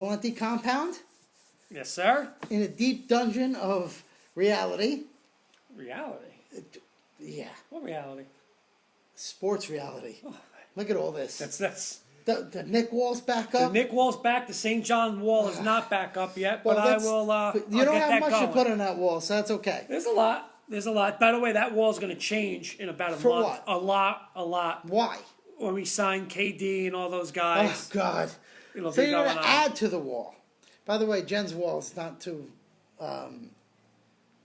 Valenti compound Yes, sir. in a deep dungeon of reality. Reality. Yeah, What reality? sports reality. Oh, Look at all this. that's The Nick Wall's back the up. Nick Wall's back. The St. John Wall is not back up yet, Well, but I that's- will. but you I'll don't get have that much going. to put on that wall, so that's okay. There's a lot. There's a lot. By the way, that wall's going to change in about a For month. what? A lot. Why? When we sign KD and all those Oh guys, God! it'll So be you're going gonna on. add to the wall. By the way, Jen's wall is not too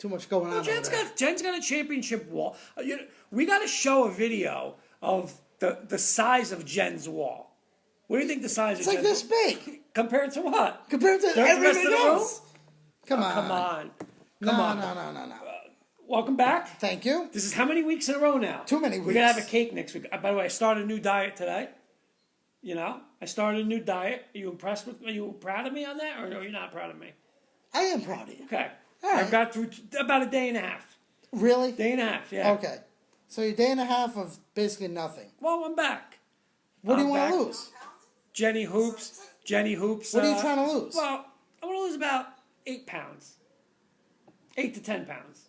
much going on. Well, over there. Jen's got a championship wall. We got to show a video of the size of Jen's wall. What do you think the size It's of like Jen's this big compared to what? compared to The rest of everything the else. room? Come on, Come on. no, Come on. no. Welcome back. Thank you. This is how many weeks in a row now? Too many We're going to have a weeks. cake next week. By the way, I started a new diet today. I started a new diet. Are you impressed with me? Are you proud of me on that, or are you not proud of me? I am proud of you. Okay. All right. I've got through about a day and a half. Really? Day and a half, yeah. Okay. So you're a day and a half of basically nothing. Well, I'm back. What do you I'm want to back. lose? Jenny Hoops. What are you trying to lose? Well, I want to lose about 8 pounds. 8 to 10 pounds.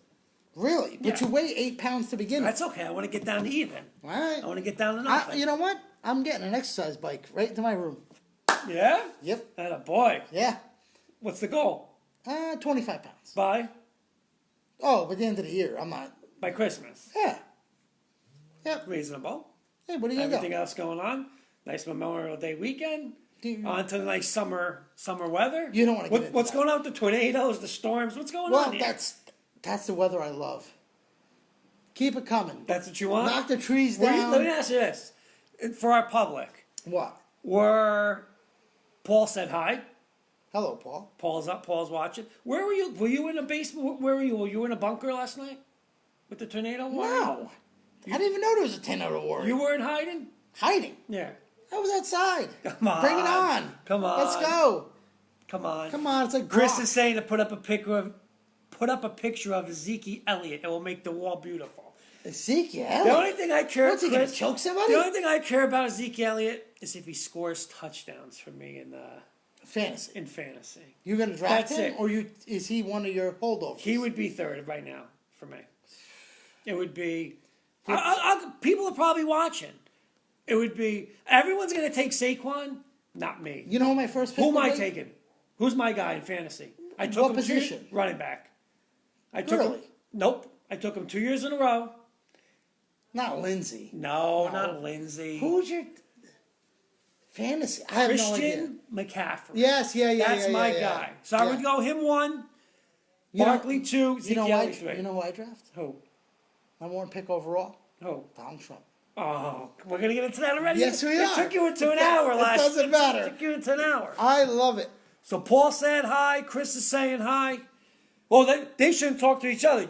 Really? But Yeah. you weigh 8 pounds to begin with. That's okay. I want to get down to even. All right. I want to get down to nothing. You know what? I'm getting an exercise bike right into my room. Yeah? Yep. Atta boy. Yeah. What's the goal? 25 pounds. By Oh, by the end of the year, I'm not. Christmas. Yeah. Yep. Reasonable. Hey, what do you Everything go? else going on. Nice Memorial Day weekend. Do you- On to the nice summer weather. You don't wanna get into What's that. going on with the tornadoes, the storms? What's going Well, on here? that's the weather I love. Keep it coming. That's what you want? Knock the trees Let down. me ask you this. For our public, What? Paul said hi. Hello, Paul. Paul's up. Paul's watching. Where were you? Were you in a basement? Where were you? Were you in a bunker last night with the tornado warning? No. I didn't even know there was a tornado warning. You weren't hiding? hiding. Yeah. I was outside. Come on. Bring it on. Come on. Let's go. Come on. Come on. It's like Chris Brock. is saying to put up a picture of Ezekiel Elliott. It will make the wall beautiful. Ezekiel. The only thing I care. What's he gonna Chris, choke somebody? The only thing I care about Ezekiel Elliott is if he scores touchdowns for me Fantasy. in fantasy. You gonna draft That's him, it. or is he one of your holdovers? He would be third right now for me. It would be. People are probably watching. It would be. Everyone's going to take Saquon, not me. You know who my first pick Who am I would be? taking? Who's my guy in fantasy? I took What him position? running back. I took him. Really? Nope. I took him 2 years in a row. Not Lindsay. No, not Lindsay. Who's your fantasy? I have no idea. Christian McCaffrey. Yes, yeah. That's my yeah. guy. So I would go him 1, You know- Barkley 2, You know Ezekiel why? Elliott 3. You know who I draft? Who? Number one pick overall. Who? Donald Trump. Oh, we're gonna get into that already. Yes, we it are. Took you into an It hour last. doesn't matter. It took you into an hour. I love it. So Paul said hi. Chris is saying hi. Well, they shouldn't talk to each other.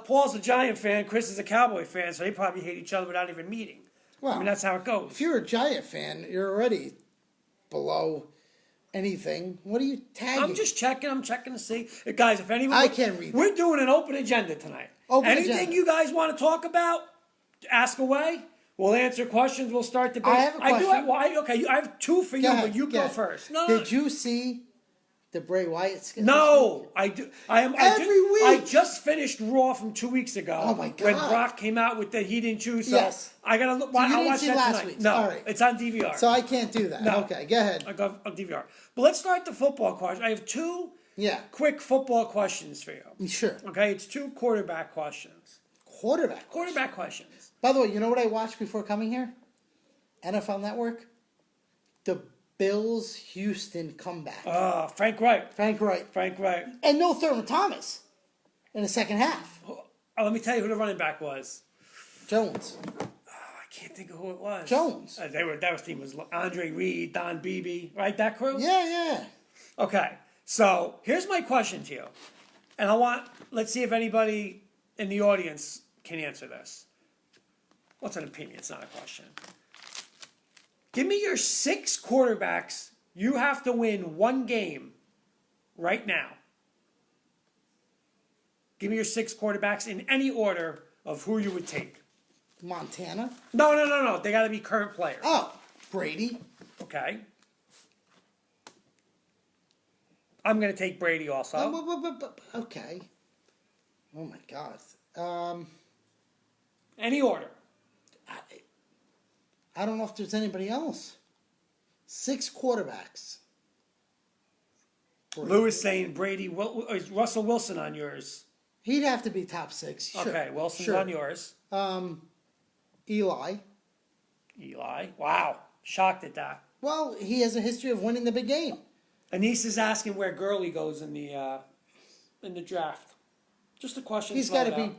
Paul's a Giant fan. Chris is a Cowboy fan, so they probably hate each other without even meeting. Well, I mean, that's how it goes. if you're a Giant fan, you're already below anything. What are you tagging? I'm just checking. I'm checking to see, guys. If anyone, I can't read We're doing an open agenda tonight. Anything agenda. you guys want to talk about, ask away. We'll answer questions. We'll start debate. I have a question. I have 2 for you, Go ahead, but you go go ahead. first. No, Did you see the Bray Wyatt skit? No, I do. Every week. I just finished Raw from 2 weeks ago. Oh, my God. When Brock came out with that he didn't choose. So Yes. I gotta look. So you I'll didn't watch see that last tonight. week's. No, All right. it's on DVR. So I can't do that. No. Okay, go ahead. I go on DVR. But let's start the football question. I have 2 Yeah, quick football questions for you. sure. Okay, it's 2 quarterback questions. Quarterback. Quarterback questions. By the way, you know what I watched before coming here? NFL Network. The Bills Houston comeback. Frank Wright. Frank Wright. Frank Wright. And no Thurman Thomas in the second half. Let me tell you who the running back was. Jones. I can't think of who it was. Jones. That team was Andre Reed, Don Beebe, right? That crew. Yeah. Okay, so here's my question to you, and let's see if anybody in the audience can answer this. What's an opinion? It's not a question. Give me your 6 quarterbacks. You have to win 1 game right now. Give me your 6 quarterbacks in any order of who you would take. Montana. No. They got to be current players. Oh, Brady. Okay. I'm going to take Brady also. Okay. Oh my God. Any order. I don't know if there's anybody else. 6 quarterbacks. Lou is saying Brady. Is Russell Wilson on yours? He'd have to be top 6. Sure. Okay, Wilson's Sure. on yours. Eli. Eli. Wow. Shocked at that. Well, he has a history of winning the big game. Anise is asking where Gurley goes in the draft. Just a question. He's got to be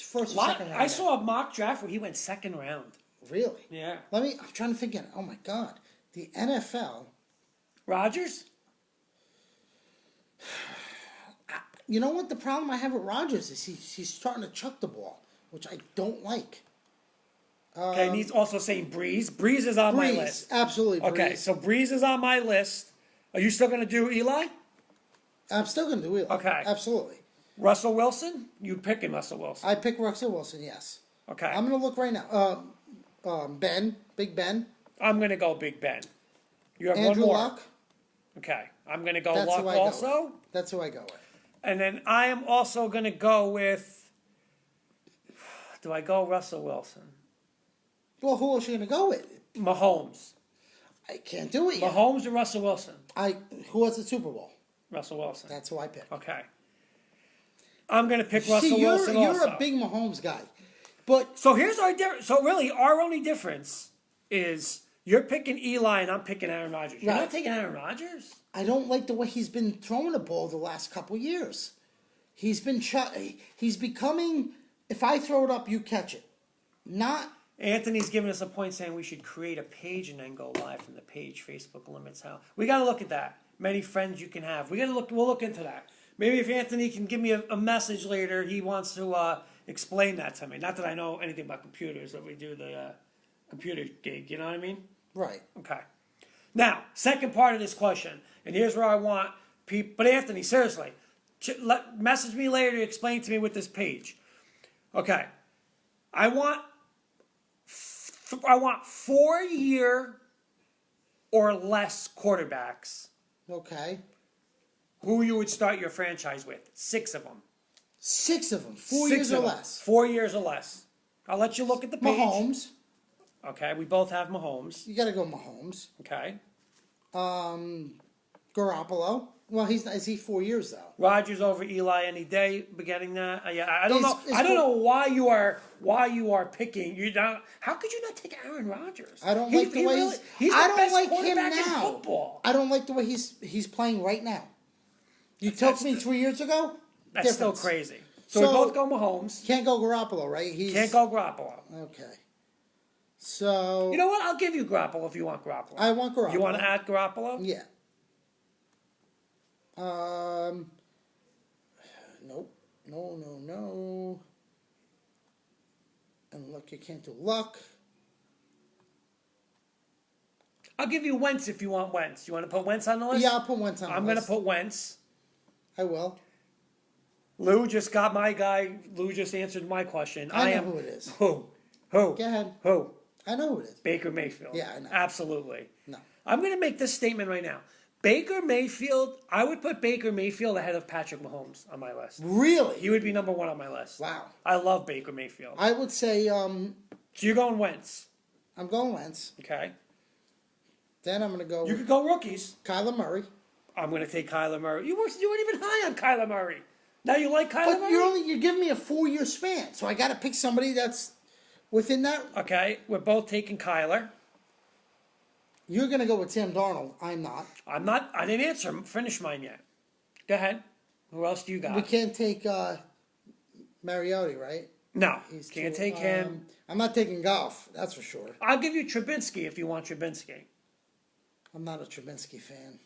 first or second round. I saw a mock draft where he went second round. Really? Yeah. I'm trying to think. Oh my God. The NFL. Rodgers? You know what the problem I have with Rodgers is he's starting to chuck the ball, which I don't like. Okay, and he's also saying Breeze. Breeze is on my list. Absolutely. Breeze. Okay, so Breeze is on my list. Are you still going to do Eli? I'm still going to do Eli. Okay. Absolutely. Russell Wilson? You picking Russell Wilson? I pick Russell Wilson. Yes. Okay. I'm going to look right now. Big Ben. I'm going to go Big Ben. You have Andrew one more. Luck. Okay. I'm going to go That's Luck who I go also. with. That's who I go with. And then I am also going to go with. Do I go Russell Wilson? Well, who else are you going to go with? Mahomes. I can't do it yet. Mahomes or Russell Wilson? Who has the Super Bowl? Russell Wilson. That's who I pick. Okay. I'm going to pick Russell you're, Wilson you're also. a big Mahomes guy. But So here's our difference. So really, our only difference is you're picking Eli and I'm picking Aaron Rodgers. You're Right. not taking Aaron Rodgers? I don't like the way he's been throwing the ball the last couple of years. He's becoming, if I throw it up, you catch it. Not, Anthony's giving us a point saying we should create a page and then go live from the page. Facebook limits how. We got to look at that. Many friends you can have. We'll look into that. Maybe if Anthony can give me a message later, he wants to explain that to me. Not that I know anything about computers, that we do the computer gig. You know what I mean? right. Okay. Now, second part of this question, and here's where I want people. But Anthony, seriously, message me later to explain to me with this page. Okay. I want 4-year or less quarterbacks. Okay. Who you would start your franchise with? 6 of them. 6 of them. 4 6 years or of them. less. 4 years or less. I'll let you look at the page. Mahomes. Okay, we both have Mahomes. You got to go Mahomes. Okay. Garoppolo. Well, is he 4 years though? Rodgers over Eli any day, beginning that. Yeah, I don't know. Is I don't know why you are picking. You don't. How could you not take Aaron Rodgers? I don't like the way he's the I don't best like him quarterback now. in football. I don't like the way he's playing right now. You told me 3 years ago. That's Difference. still crazy. So we both go Mahomes. Can't go Garoppolo, right? Can't go Garoppolo. Okay. So You know what? I'll give you Garoppolo if you want Garoppolo. I want Garoppolo. You want to add Garoppolo? Yeah. Nope. No. And look, you can't do Luck. I'll give you Wentz if you want Wentz. You want to put Wentz on the list? Yeah, I'll put Wentz on the I'm going to list. put Wentz. I will. Lou just got my guy. Lou just answered my question. I know who it is. Who? Go ahead. Who? I know who it is. Baker Mayfield. Yeah, I know. Absolutely. No. I'm going to make this statement right now. Baker Mayfield, I would put Baker Mayfield ahead of Patrick Mahomes on my list. Really? He would be number 1 on my list. Wow. I love Baker Mayfield. I would say So you're going Wentz. I'm going Wentz. Okay. Then I'm going to go You could go rookies. Kyler Murray. I'm going to take Kyler Murray. You weren't even high on Kyler Murray. Now you like Kyler But Murray? you're giving me a 4-year span, so I got to pick somebody that's within that. Okay, we're both taking Kyler. You're going to go with Sam Darnold. I'm not. I'm not. I didn't finish mine yet. Go ahead. Who else do you got? We can't take Mariota, right? No, He's can't too- take him. I'm not taking Goff. That's for sure. I'll give you Trubinsky if you want Trubinsky. I'm not a Trubinsky fan.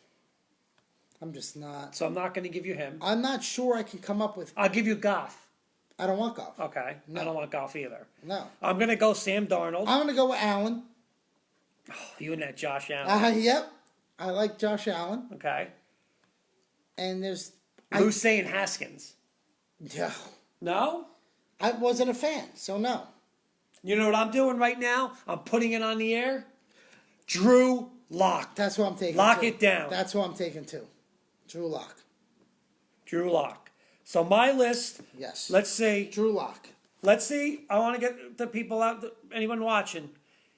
I'm just not. So I'm not going to give you him. I'm not sure I can come up with. I'll give you Goff. I don't want Goff. Okay. No. I don't want Goff either. No. I'm going to go Sam Darnold. I'm going to go with Allen. You and that Josh Allen. Yep. I like Josh Allen. Okay. And there's. Lou's saying Haskins. Yeah. No? I wasn't a fan, so no. You know what I'm doing right now? I'm putting it on the air. Drew Lock. That's what I'm taking. Lock too. it down. That's what I'm taking too. Drew Lock. Drew Lock. So my list, Yes. let's see. Drew Lock. Let's see. I want to get the people out, anyone watching.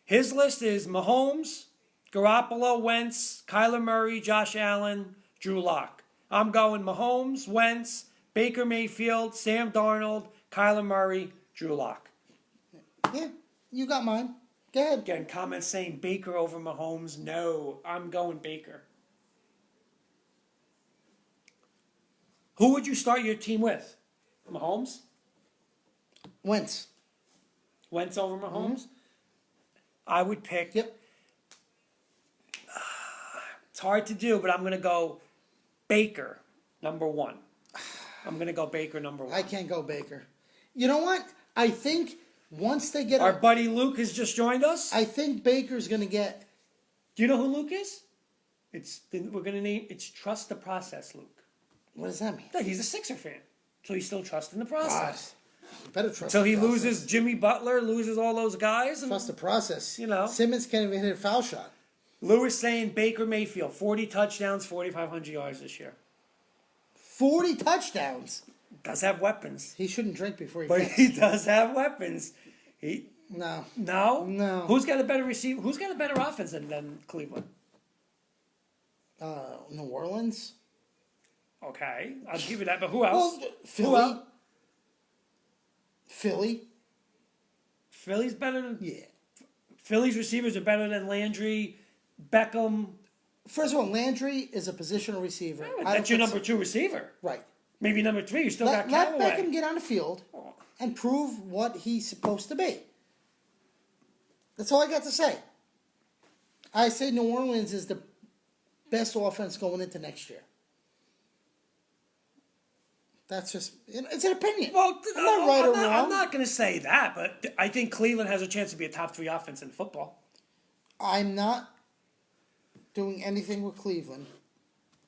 His list is Mahomes, Garoppolo, Wentz, Kyler Murray, Josh Allen, Drew Lock. I'm going Mahomes, Wentz, Baker Mayfield, Sam Darnold, Kyler Murray, Drew Lock. Yeah, you got mine. Go ahead. Getting comments saying Baker over Mahomes. No, I'm going Baker. Who would you start your team with? Mahomes? Wentz. Wentz over Mahomes? I would pick. Yep. It's hard to do, but I'm going to go Baker, number one. I'm going to go Baker, number one. I can't go Baker. You know what? I think once they get... Our buddy Luke has just joined us. I think Baker's going to get... Do you know who Luke is? We're going to name... It's Trust the Process, Luke. What does that mean? No, he's a Sixer fan. So he's still trusting the process. You better trust Until the he process. loses Jimmy Butler, loses all those guys. And Trust the process. You know. Simmons can't even hit a foul shot. Lewis saying Baker Mayfield, 40 touchdowns, 4,500 yards this year. 40 touchdowns. Does have weapons. He shouldn't drink before he But kicks. he does have weapons. No. No? No. Who's got a better receiver? Who's got a better offense than Cleveland? New Orleans? Okay, I'll give you that. But who else? Well, Who Philly. else? Philly? Philly's better than... Yeah. Philly's receivers are better than Landry, Beckham. First of all, Landry is a positional receiver. I That's don't your put- number 2 receiver. Right. Maybe number 3. You still Let got Callaway. Beckham get on the field and prove what he's supposed to be. That's all I got to say. I say New Orleans is the best offense going into next year. That's just, it's an opinion. Well, I'm not right or I'm wrong. not going to say that, but I think Cleveland has a chance to be a top 3 offense in football. I'm not doing anything with Cleveland.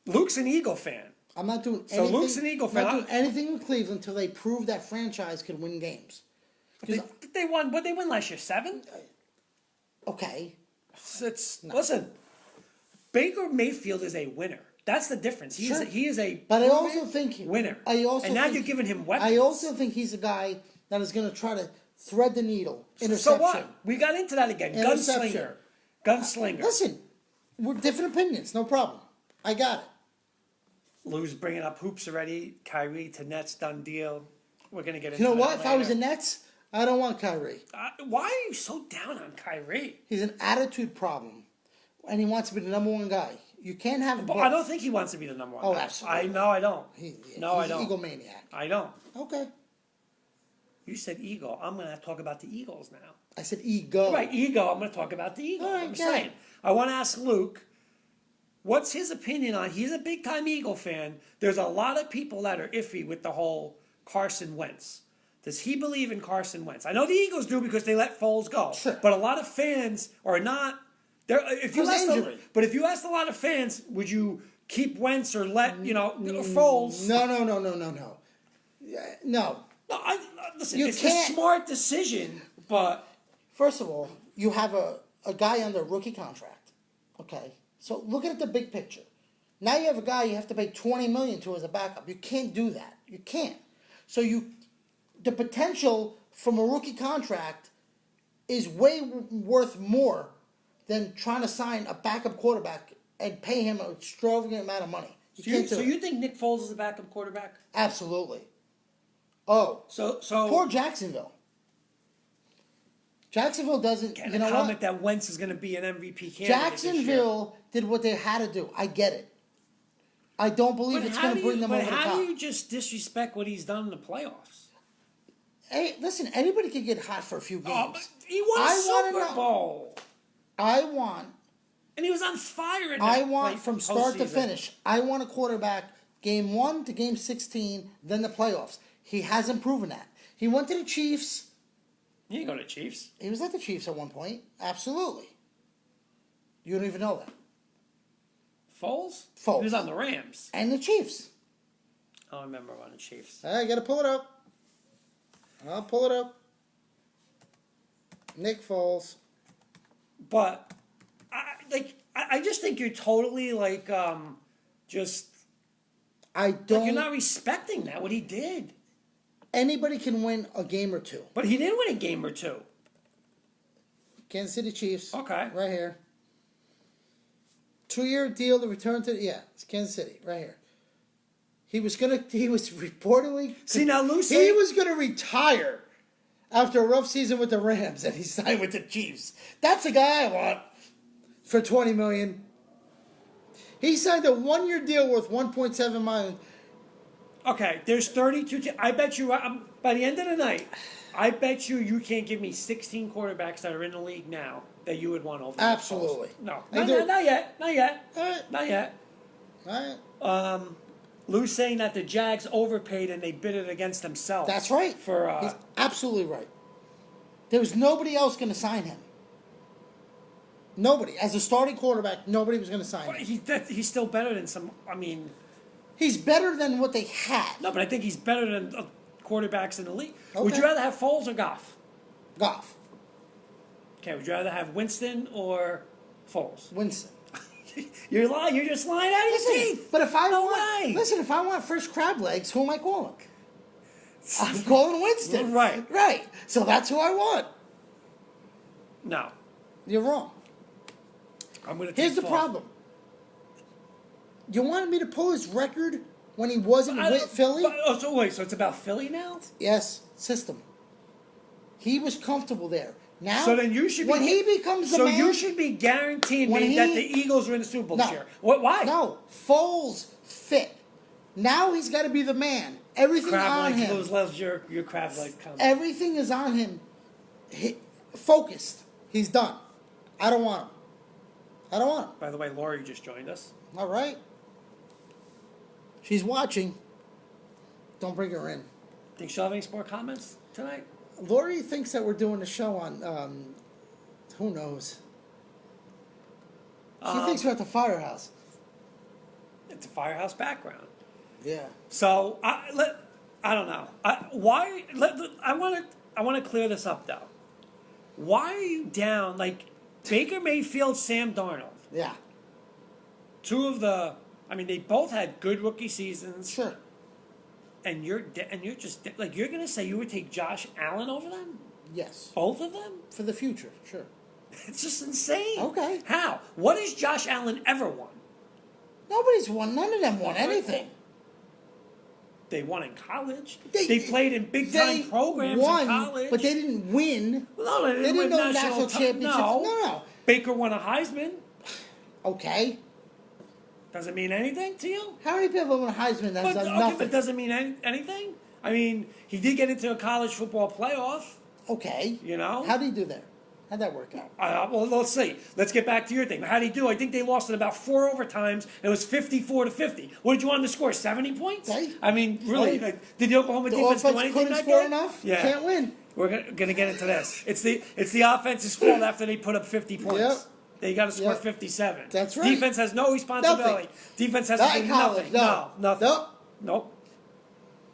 Luke's an Eagle fan. I'm not doing So anything. Luke's an Eagle I'm not fan. doing anything with Cleveland until they prove that franchise can win games. They won. What they win last year? 7. Okay. Listen. Baker Mayfield is a winner. That's the difference. He Sure. is a. But I proven also think winner. And now think- you're giving him weapons. I also think he's a guy that is going to try to thread the needle. Interception. So what? We got into that again. Interception. Gunslinger. Listen, we're different opinions. No problem. I got it. Lou's bringing up hoops already. Kyrie to Nets, done deal. We're gonna get into. You know that what? If I was the later. Nets, I don't want Kyrie. Why are you so down on Kyrie? He's an attitude problem, and he wants to be the number one guy. You can't have But both. I don't think he wants to be the number 1. Oh, guy. absolutely. I know. I don't. No, he's I don't. an egomaniac. I don't. Okay. You said ego. I'm gonna talk about the Eagles now. I said ego. Right, ego. I'm gonna talk about the Eagles. All right, I'm go ahead. saying. I want to ask Luke. What's his opinion on? He's a big time Eagle fan. There's a lot of people that are iffy with the whole Carson Wentz. Does he believe in Carson Wentz? I know the Eagles do because they let Foles go. Sure. But a lot of fans are not. If you Because asked injury. but if you asked a lot of fans, would you keep Wentz or let Foles? No. Yeah, no. No, listen. You It's can't- a smart decision, but First of all, you have a guy under a rookie contract. Okay. So look at the big picture. Now you have a guy you have to pay $20 million to as a backup. You can't do that. You can't. So the potential from a rookie contract is way worth more than trying to sign a backup quarterback and pay him an extravagant amount of money. You can't do so it. you think Nick Foles is a backup quarterback? Absolutely. Oh, So poor Jacksonville. Jacksonville doesn't. and You the know comment what? that Wentz is going to be an MVP candidate Jacksonville did what they had to do. I get it. I don't believe But it's going to bring them over the how top. do you just disrespect what he's done in the playoffs? Hey, listen, anybody can get hot for a few Oh, games. but he won a I wanna Super know- Bowl, I want and he was on fire. In that from start to postseason. finish. I want a quarterback game 1 to game 16, then the playoffs. He hasn't proven that. He went to the Chiefs. You can go to Chiefs. He was at the Chiefs at one point. Absolutely. You don't even know that. Foles? Foles. He was on the Rams. And the Chiefs. I don't remember on the Chiefs. I got to pull it up. I'll pull it up. Nick Foles. But I just think you're totally just I Like, don't. you're not respecting that, what he did. Anybody can win a game or two. But he did win a game or two. Kansas City Chiefs. Okay. Right here. 2-year deal to return to. Yeah, it's Kansas City. Right here. He was reportedly. See, now Lou He said- was gonna retire after a rough season with the Rams, and he signed with the Chiefs. That's the guy I want for $20 million. He signed a 1-year deal worth $1.7 million. Okay, there's 32. I bet you, by the end of the night, I bet you can't give me 16 quarterbacks that are in the league now that you would want over. Absolutely. No, I not do. yet. Not yet. All right. Not yet. All right. Lou's saying that the Jags overpaid and they bid it against themselves. That's right. For He's absolutely right. There was nobody else going to sign him. Nobody. As a starting quarterback, nobody was going to sign him. he's still better than some. I mean, He's better than what they had. no, but I think he's better than quarterbacks in the league. Would Okay. you rather have Foles or Goff? Goff. Okay, would you rather have Winston or Foles? Winston. You're lying. You're just lying out of your Listen, teeth. but if I No want, way. listen, if I want fresh crab legs, who am I calling? I'm calling Winston. Right. Right. So that's who I want. No, You're wrong. I'm going to. Here's the problem. You wanted me to pull his record when he wasn't with Philly? So wait, so it's about Philly now? Yes, system. He was comfortable there. Now, So then you should be. when he becomes the so man, you should be guaranteeing when me that he- the Eagles are in the Super Bowl No. this year. What? Why? No, Foles fit. Now he's got to be the man. Everything Crab on legs. him. Those loves your crab leg comment. Everything is on him. Focused. He's done. I don't want him. I don't want him. By the way, Lori just joined us. All right. She's watching. Don't bring her in. Think she'll have any more comments tonight? Lori thinks that we're doing a show on, who knows? She thinks we're at the firehouse. It's a firehouse background. Yeah. So I don't know. I want to clear this up though. Why are you down like Baker Mayfield, Sam Darnold? Yeah. Two of the. I mean, they both had good rookie seasons. Sure. And you're just like you're gonna say you would take Josh Allen over them? Yes. Both of them? For the future. Sure. It's just insane. Okay. How? What has Josh Allen ever won? Nobody's won. None of them won anything. They won in college. They- They played in big They time programs won, in college. but they didn't win. No, they They didn't didn't win go national championships. No. No. Baker won a Heisman. Okay. Doesn't mean anything to you? How many people won a Heisman that's But, done okay, nothing? but doesn't mean anything? I mean, he did get into a college football playoff, Okay. you know? How did he do there? How'd that work out? Well, let's see. Let's get back to your thing. How did he do? I think they lost in about 4 overtimes. It was 54-50. What did you want them to score? 70 points? Right. I mean, really? Right. Like, did the Oklahoma The defense do offense anything couldn't that score game? enough. Yeah. Can't win. We're gonna get into this. It's the offense's fault after they put up 50 points. Yep. They got to score Yep. 57. That's right. Defense has no responsibility. Defense has Not to in do college. nothing. No. Nothing. Nope. Nope.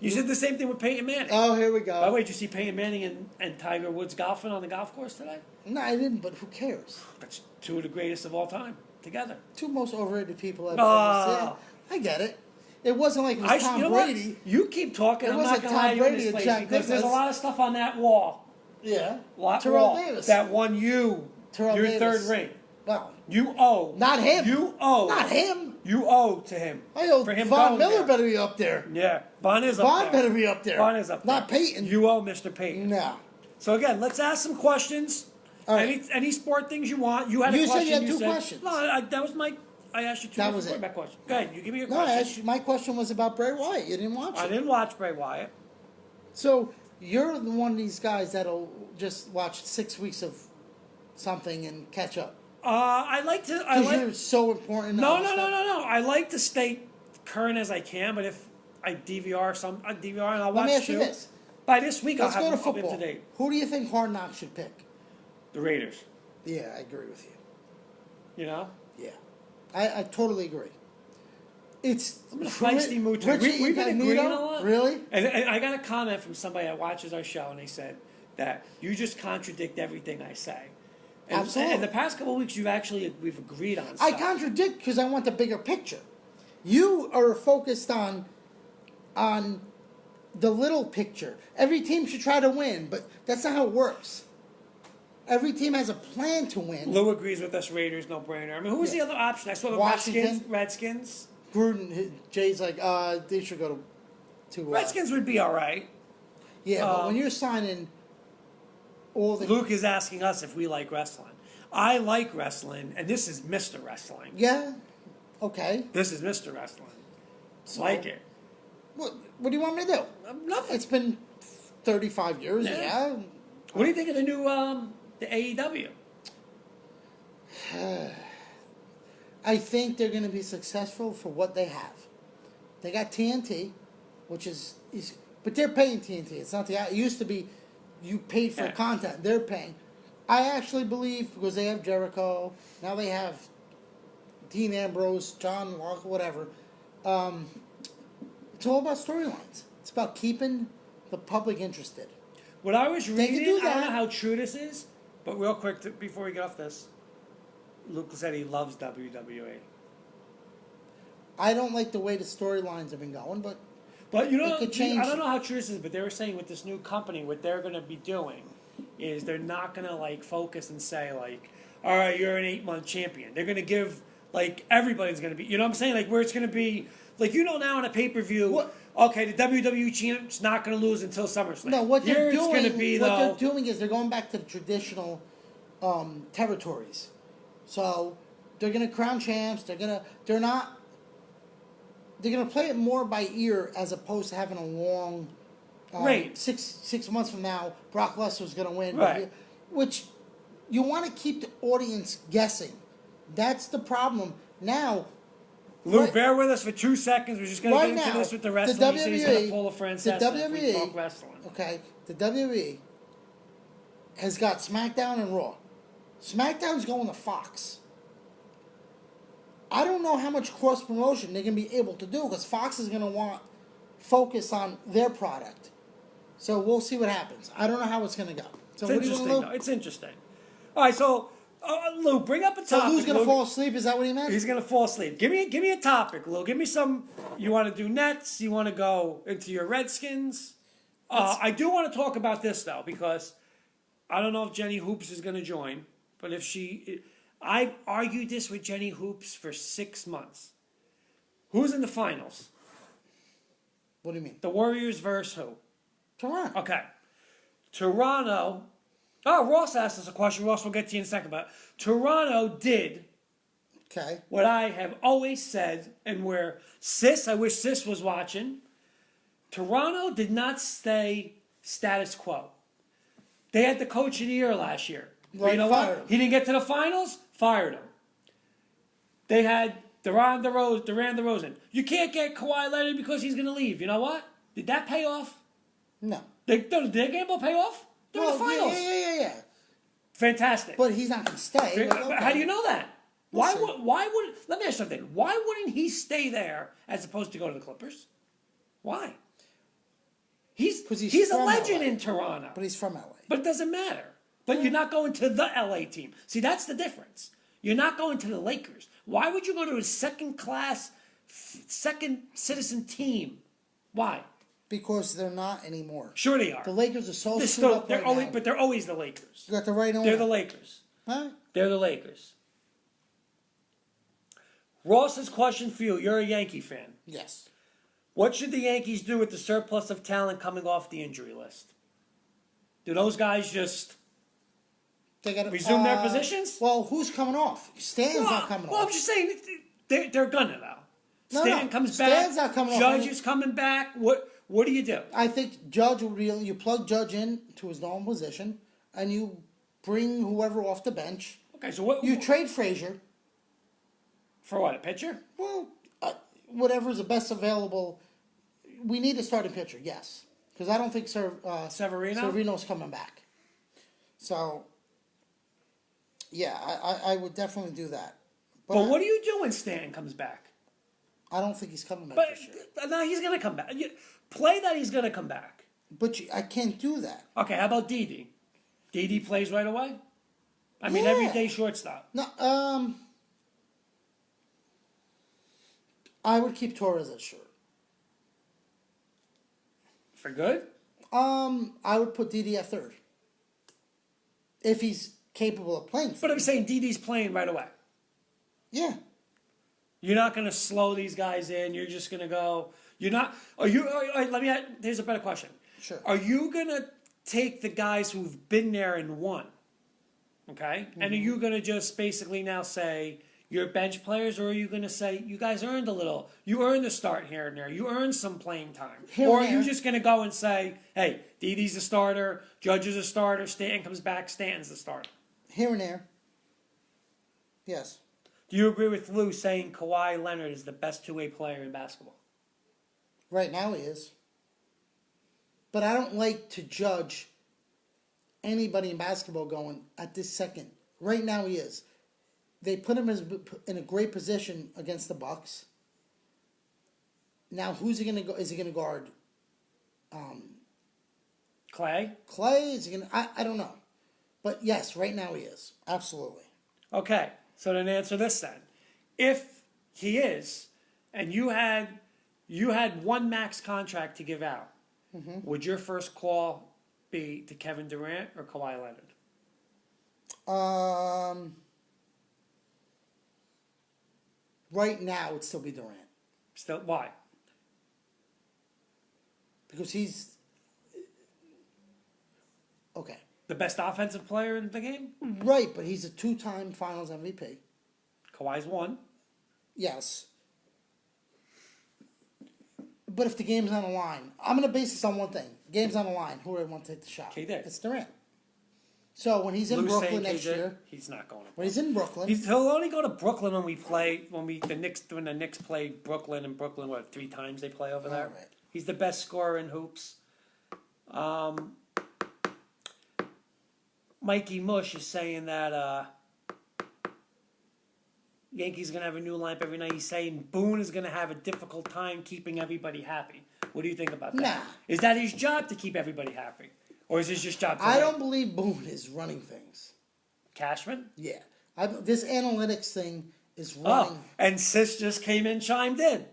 You did the same thing with Peyton Manning. Oh, here we By the go. way, did you see Peyton Manning and Tiger Woods golfing on the golf course today? No, I didn't, but who cares? That's two of the greatest of all time together. Two most overrated people I've Oh. ever seen. I get it. It wasn't like it was Tom You know what? Brady. You keep talking. It I'm wasn't not going to Tom lie you in Brady this and place Jack because there's a Nicklaus. lot of stuff on that wall. Yeah. Lot Terrell wall Davis. that won you Terrell your Davis. third ring. Well, You owe. not him. You owe. Not him. You owe to him. I owe for him Von going Miller there. better be up there. Yeah, Von is up Von there. better be up there. Von is up there. Not Peyton. You owe Mr. Peyton. No. So again, let's ask some questions. All right. Any sport things you want. You had You a said question. you had two questions. No, that was my. I asked you two That was it. quarterback questions. Go ahead. You give me your No, I question. asked you, my question was about Bray Wyatt. You didn't watch I it. didn't watch Bray Wyatt. So you're the one of these guys that'll just watch 6 weeks of something and catch up. I like to. I Because like. you're so important. to No. understand. I like to stay current as I can, but if I DVR I DVR and I'll watch Let me ask you too. this. By this week, Let's I'll go have to them up football. to date. Who do you think Hard Knocks should pick? The Raiders. Yeah, I agree with you. You know. Yeah. I totally agree. It's I'm in a feisty mood today. Richie We've been agreeing a Incognito? lot. Really? And I got a comment from somebody that watches our show, and they said that you just contradict everything I say. Absolutely. And the past couple of weeks, we've agreed on I stuff. contradict because I want the bigger picture. You are focused on the little picture. Every team should try to win, but that's not how it works. Every team has a plan to win. Lou agrees with us. Raiders, no brainer. I mean, who was the other option? I saw the Washington. Redskins. Gruden, Jay's like, they should go to Redskins would be all right. Yeah, but when you're signing all the Luke is asking us if we like wrestling. I like wrestling, and this is Mr. Wrestling. yeah, okay. This is Mr. Wrestling. Like it. What do you want me to do? Nothing. It's been 35 years. Yeah. Yeah. What do you think of the new the AEW? I think they're going to be successful for what they have. They got TNT, which is but they're paying TNT. It's not it used to be you paid for content. They're paying. I actually believe because they have Jericho, now they have Dean Ambrose, John Walker, whatever. It's all about storylines. It's about keeping the public interested. What I was They can reading, do I don't that. know how true this is, but real quick before we get off this, Luke said he loves WWE. I don't like the way the storylines have been going, but But you know, It could change. I don't know how true this is, but they were saying with this new company, what they're going to be doing is they're not going to like focus and say like, all right, you're an 8-month champion. They're going to give like everybody's going to be, you know what I'm saying? Like where it's going to be like now on a pay-per-view. What- Okay, the WWE champ's not going to lose until SummerSlam. no, what Here they're it's doing, going to be what though. they're doing is they're going back to the traditional territories. So they're gonna crown champs. They're gonna play it more by ear as opposed to having a long. Right. 6 months from now, Brock Lesnar's gonna win. Right. Which you want to keep the audience guessing. That's the problem now. Luke, right- bear with us for 2 seconds. We're just going Right to get into now, this with the the wrestling. He said he's going to WWE pull a Francesa the if we WWE talk wrestling. Okay, the WWE has got SmackDown and Raw. SmackDown's going to Fox. I don't know how much cross promotion they're going to be able to do because Fox is going to want focus on their product. So we'll see what happens. I don't know how it's going to go. So It's what do you interesting, want though. to It's interesting. All right, so Lou, bring up a So topic. who's going to Lou. fall asleep? Is that what he meant? He's gonna fall asleep. Give me a topic, Lou. Give me some. You want to do Nets? You want to go into your Redskins? I do want to talk about this though because I don't know if Jenny Hoops is going to join, but if I've argued this with Jenny Hoops for 6 months. Who's in the finals? What do you mean? The Warriors versus who? Toronto. Okay, Toronto. Oh, Ross asked us a question. Ross, we'll get to you in a second. But Toronto did Okay. what I have always said, and where I wish Sis was watching. Toronto did not stay status quo. They had the coach of the year last year. But Right, you know fired what? him. He didn't get to the finals. Fired him. They had DeRozan DeRozan. You can't get Kawhi Leonard because he's going to leave. You know what? Did that pay off? No. Did their gamble pay off? They're in the finals. Yeah. Fantastic. But he's not going to stay. But okay. How do you know that? Listen. Why would let me ask you something? Why wouldn't he stay there as opposed to go to the Clippers? Why? He's 'Cause he's a from legend LA. in Toronto. But he's from LA. But it doesn't matter. But you're not going to the LA team. See, that's the difference. You're not going to the Lakers. Why would you go to a second class, second citizen team? Why? Because they're not anymore. Sure they are. The Lakers are so They're screwed still, up they're right always, now. but they're always the Lakers. You got the right owner. They're the Lakers. Huh? They're the Lakers. Ross's question for you. You're a Yankee fan. Yes. What should the Yankees do with the surplus of talent coming off the injury list? Do those guys just They got resume their positions? Well, who's coming off? Stan's not coming well, I'm off. just saying they're gonna though. No, Stan no. comes Stan's back. not coming off. Judge is coming back. What do you do? I think Judge will be. You plug Judge in to his normal position, and you bring whoever off the bench. Okay, so what You trade Frazier. for what? A pitcher? Well, whatever's the best available. We need a starting pitcher, yes, because I don't think Severino? Severino's coming back. So, yeah, I would definitely do that. But what do you do when Stan comes back? I don't think he's coming back But this year. no, he's gonna come back. Play that he's gonna come back. But I can't do that. Okay, how about Didi? Didi plays right away. I mean, Yeah. everyday shortstop. No, I would keep Torres at short. For good? I would put Didi at third. If he's capable of playing. But I'm saying Didi's playing right away. Yeah. You're not going to slow these guys in. You're just going to go. You're not. Are you? Let me. Here's a better question. Sure. Are you going to take the guys who've been there and won? Okay. And are you going to just basically now say you're bench players, or are you going to say you guys earned a little? You earned a start here and there. You earned some playing time. Here Or are and you there. just going to go and say, hey, Didi's the starter, Judge is a starter, Stanton comes back, Stanton's the starter? Here and there. Yes. Do you agree with Lou saying Kawhi Leonard is the best two-way player in basketball? Right now he is. But I don't like to judge anybody in basketball going at this second. Right now he is. They put him in a great position against the Bucks. Now who's he going to go? Is he going to guard Clay? Clay? Is he going to? I don't know. But yes, right now he is. Absolutely. Okay, so then answer this then. If he is, and you had one max contract to give out, would your first call be to Kevin Durant or Kawhi Leonard? Right now it'd still be Durant Still, why? because he's okay. The best offensive player in the game? Right, but he's a two-time Finals MVP. Kawhi's one. Yes. But if the game's on the line, I'm going to base this on one thing. Game's on the line. Who do I want to take the shot? KD. It's Durant. So when he's in Lou's Brooklyn saying next KJ, year, he's not going to. when he's in Brooklyn, He'll only go to Brooklyn when the Knicks play Brooklyn, and Brooklyn, what, 3 times they play over there? Alright. He's the best scorer in hoops. Mikey Mush is saying that Yankees going to have a new lineup every night. He's saying Boone is going to have a difficult time keeping everybody happy. What do you think about that? Nah. Is that his job to keep everybody happy? Or is his just job to I win? don't believe Boone is running things. Cashman? Yeah. This analytics thing is Oh, running. and Sis just came in, chimed in.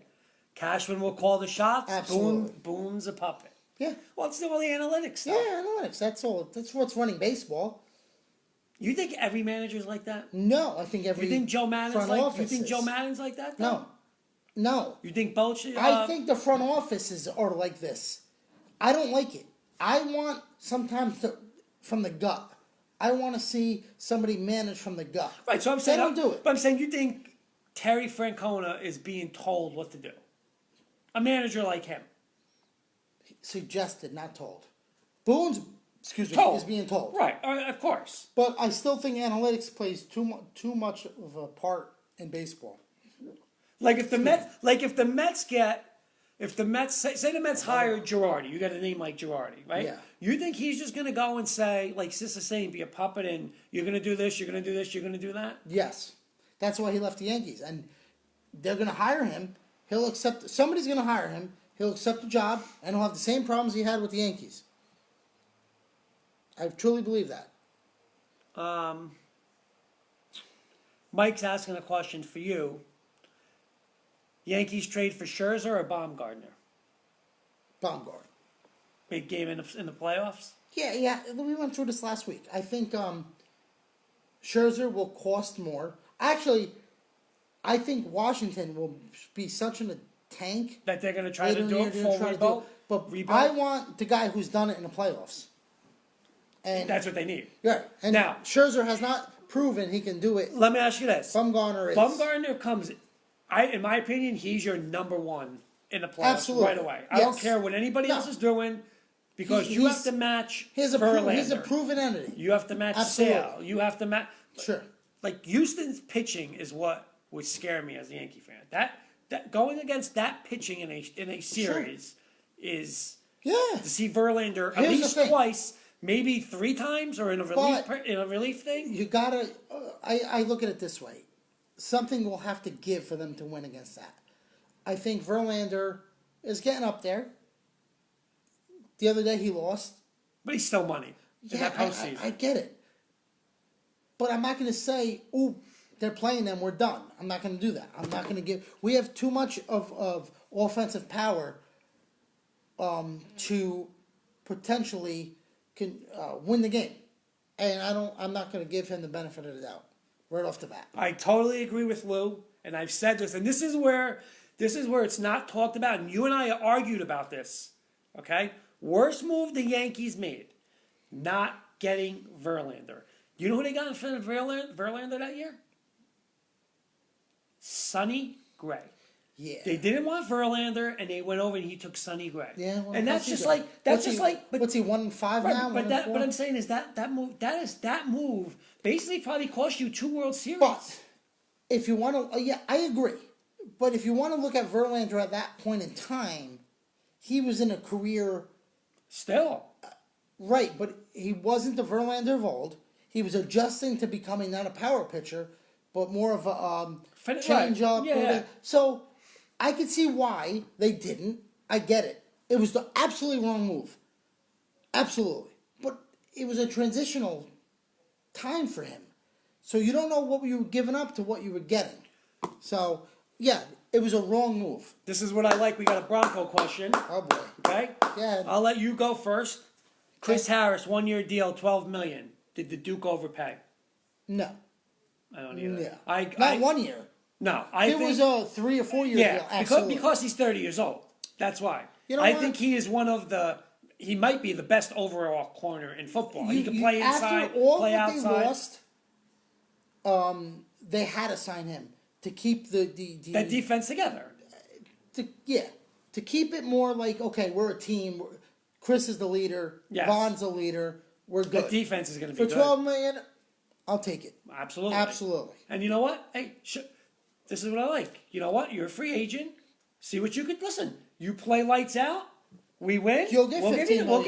Cashman will call the shots. Absolutely. Boone's a puppet. Yeah. Well, it's all the analytics stuff. Yeah, analytics. That's all. That's what's running baseball. You think every manager's like that? No, I think every You think Joe Madden's front like? You office think is. Joe Madden's like that? though? No. You think Belichick? I think the front offices are like this. I don't like it. I want sometimes from the gut. I want to see somebody manage from the gut. Right. So I'm They saying don't do it. But I'm saying you think Terry Francona is being told what to do. A manager like him. Suggested, not told. Boone's, Told. is being told. Right. Of course. But I still think analytics plays too much of a part in baseball. Like if the Mets say the Mets hired Girardi, you got a name like Girardi, right? Yeah. You think he's just gonna go and say, like Sis is saying, be a puppet and you're gonna do this, you're gonna do this, you're gonna do that? Yes. That's why he left the Yankees. And they're going to hire him. Somebody's going to hire him. He'll accept the job, and he'll have the same problems he had with the Yankees. I truly believe that. Mike's asking a question for you. Yankees trade for Scherzer or Baumgartner? Baumgart. Big game in the playoffs? Yeah, we went through this last week. I think Scherzer will cost more. Actually, I think Washington will be such in a tank. That they're going to try later to in do the a year, they're full gonna try to rebuild? But Rebuild? I want the guy who's done it in the playoffs. And That's what they need. yeah, and Now- Scherzer has not proven he can do it. Let me ask you this. Bumgarner is. Bumgarner comes, in my opinion, he's your number one in the playoffs Absolutely. right away. I don't Yes. care what anybody No. else is doing because you He's- have to match He's a Verlander. proven entity. You have to match Absolutely. Sale. You have to match. Sure. Like Houston's pitching is what would scare me as a Yankee fan. That going against that pitching in a series is Yeah. to see Verlander at Here's the least thing. twice, maybe 3 times, or in a relief thing. You gotta. I look at it this way. Something will have to give for them to win against that. I think Verlander is getting up there. The other day he lost. But he's still money in that postseason. I get it. But I'm not going to say, ooh, they're playing them, we're done. I'm not going to do that. I'm not going to give. We have too much of offensive power to potentially win the game, and I'm not going to give him the benefit of the doubt right off the bat. I totally agree with Lou, and I've said this, and this is where it's not talked about, and you and I argued about this. Okay, worst move the Yankees made, not getting Verlander. You know who they got instead of Verlander that year? Sonny Gray. Yeah. They didn't want Verlander, and they went over and he took Sonny Gray. Yeah, well, and that's how's he just doing? like What's he 1-5 right, now? but I'm saying is that move basically probably cost you 2 World Series. But if you want to, yeah, I agree. But if you want to look at Verlander at that point in time, he was in a career. Still. Right, but he wasn't the Verlander of old. He was adjusting to becoming not a power pitcher, but more of a change up. Yeah. So I could see why they didn't. I get it. It was the absolutely wrong move. Absolutely. But it was a transitional time for him. So you don't know what you were giving up to what you were getting. So, yeah, it was a wrong move. This is what I like. We got a Bronco question. Oh, boy. Okay? Yeah. I'll let you go first. Chris Harris, 1-year deal, $12 million. Did the Duke overpay? No. I don't either. Yeah. Not 1 year. No, If it was a 3 or 4 year deal, absolutely. because he's 30 years old. That's why. You know I what? think he is one of the. He might be the best overall corner in football. He can play inside, after all play that outside. They lost, they had to sign him to keep the That defense together. to keep it more like, okay, we're a team. Chris is the leader. Yes. Vaughn's the leader. We're The good. defense is going to For be $12 good. million, I'll take it. Absolutely. Absolutely. And you know what? Hey, this is what I like. You know what? You're a free agent. See what you could listen. You play lights out. We win. You'll get we'll give you, $15 we'll million.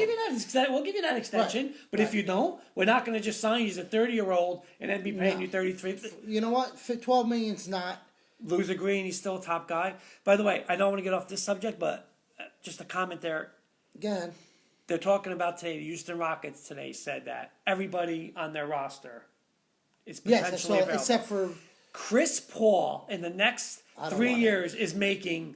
give you that extension. Right. But if you don't, we're not going to just sign you as a 30-year-old and then be paying No. you 33. You know what? $12 million's not. Loser Green, he's still a top guy. By the way, I don't want to get off this subject, but just a comment there. Go ahead. They're talking about today. The Houston Rockets today said that everybody on their roster is Yes, potentially available. except for Chris Paul in the next I don't 3 want years is making,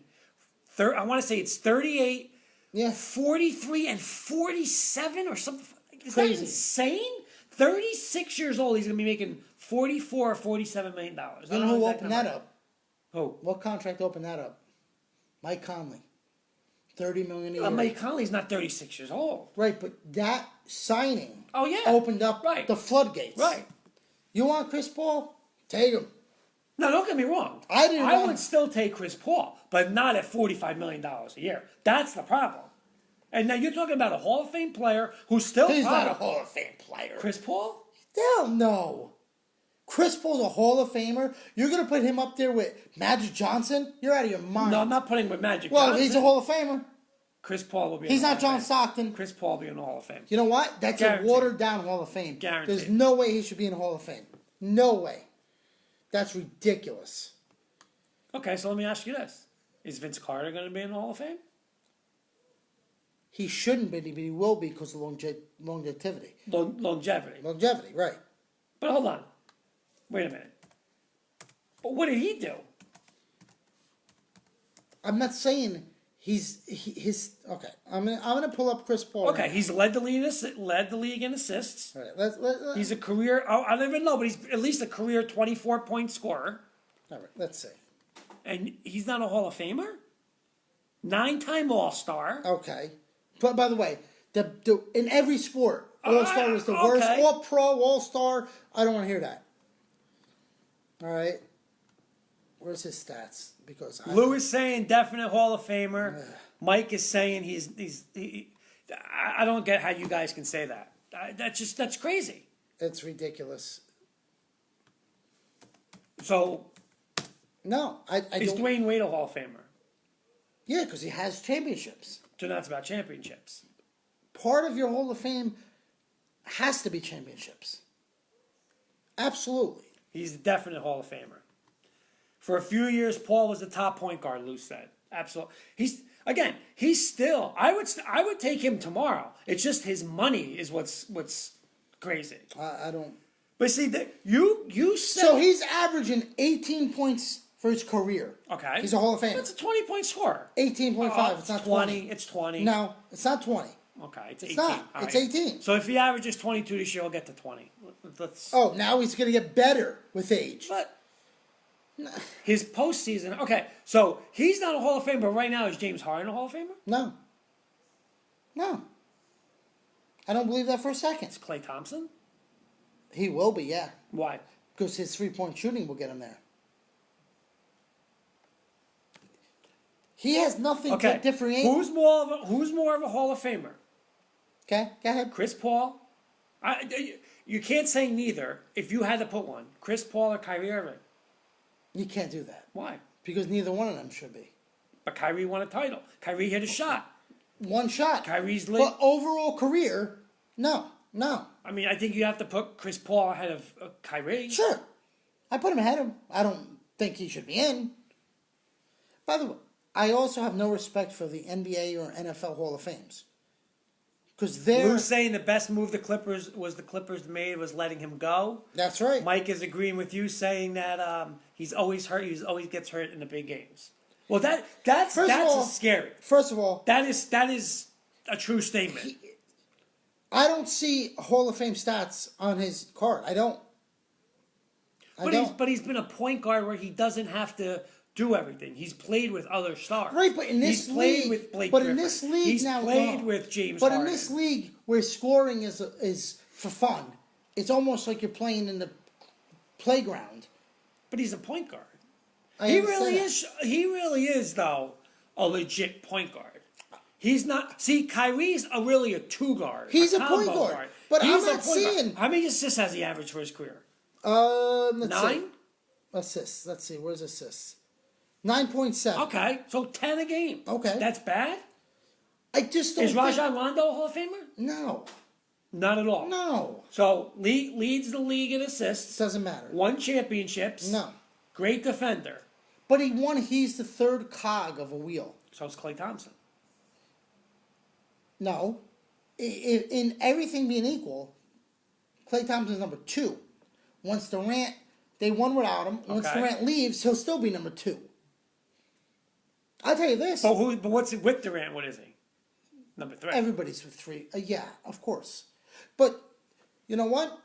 I want to say it's 38, yeah. 43, and 47 or something. Is Crazy. that insane? 36 years old, he's going to be making $44 or $47 million. You know who opened that up? Who? What contract opened that up? Mike Conley. $30 million a year. Mike Conley's not 36 years old. Right, but that signing Oh, yeah. opened up Right. the floodgates. Right. You want Chris Paul? Take him. No, don't get me wrong. I didn't want- would still take Chris Paul, but not at $45 million a year. That's the problem. And now you're talking about a Hall of Fame player who's still He's not a probably- Hall of Fame player. Chris Paul? Hell no. Chris Paul's a Hall of Famer. You're going to put him up there with Magic Johnson? You're out of your mind. No, I'm not putting with Magic Well, Johnson. he's a Hall of Famer. Chris Paul will be. He's in the not Hall John of Fame. Stockton. Chris Paul will be in the Hall of Fame. You know what? That's Guaranteed. a watered down Hall of Fame. Guaranteed. There's no way he should be in the Hall of Fame. No way. That's ridiculous. Okay, so let me ask you this: is Vince Carter going to be in the Hall of Fame? He shouldn't be, but he will be because of longevity. Longevity. Longevity, right. But hold on, wait a minute. But what did he do? I'm not saying his. Okay, I'm gonna pull up Chris Paul. Okay, right he's led the league in assists. now. All right, let's He's a career. I don't even know, but he's at least a career 24-point scorer, all right, let's see. and he's not a Hall of Famer. 9-time All-Star. Okay, but by the way, the in every sport, All Star was the worst. okay. All Pro, All Star. I don't want to hear that. All right, where's his stats? Because Lou is saying definite Hall of Famer. Mike is saying I don't get how you guys can say that. That's crazy. it's ridiculous. So No, I is don't. Dwayne Wade a Hall of Famer? Yeah, because he has championships. So that's about championships. Part of your Hall of Fame has to be championships. Absolutely. He's a definite Hall of Famer. For a few years, Paul was the top point guard. Lou said, "Absolutely." He's still. I would take him tomorrow. It's just his money is what's crazy. I don't. But see, you said So he's averaging 18 points for his career. okay. He's a Hall of Famer. That's a 20-point score. 18.5. It's not 20. It's 20. No, it's not 20. Okay, it's 18. not. All It's right. 18. So if he averages 22 this year, he'll get to 20. Let's. Oh, now he's going to get better with age. But his postseason. Okay, so he's not a Hall of Famer, but right now is James Harden a Hall of Famer? No. No. I don't believe that for a second. It's Klay Thompson. He will be, yeah. Why? Because his 3-point shooting will get him there. He has nothing Okay. to differentiate. Who's more of a Hall of Famer? Okay, go ahead. Chris Paul. You can't say neither. If you had to put one, Chris Paul or Kyrie Irving. You can't do that. Why? Because neither one of them should be. But Kyrie won a title. Kyrie hit a shot. One shot. Kyrie's late. But overall career, no. I mean, I think you have to put Chris Paul ahead of Kyrie. Sure. I put him ahead of him. I don't think he should be in. By the way, I also have no respect for the NBA or NFL Hall of Fames. Because they're... Lou's saying the best move the Clippers made was letting him go. That's right. Mike is agreeing with you, saying that he's always hurt. He always gets hurt in the big games. Well, that's scary. First of all, That is a true statement. I don't see Hall of Fame stats on his card. I don't. But he's been a point guard where he doesn't have to do everything. He's played with other stars. Right, but in this he's played league, with Blake but Griffin. in this league he's now, played no. with James But Harden. in this league where scoring is for fun, it's almost like you're playing in the playground. But he's a point guard. I He understand really that. is. He really is, though, a legit point guard. He's not. See, Kyrie's really a two guard. He's a combo point guard, but He's I'm a not point guard. seeing- How many assists has he averaged for his career? Let's 9. see. Assists. Let's see. Where's assists? 9.7. Okay, so 10 a game. Okay. That's bad. I just don't Is think... Rajon Rondo a Hall of Famer? No. Not at all. No. So leads the league in assists. Doesn't matter. Won championships. No. Great defender. But he's the third cog of a wheel. So it's Klay Thompson. No. In everything being equal, Klay Thompson's number 2. Once Durant, they won without him. Once Okay. Durant leaves, he'll still be number 2. I'll tell you this. But what's it with Durant? What is he? Number 3. Everybody's with 3. Yeah, of course. But you know what?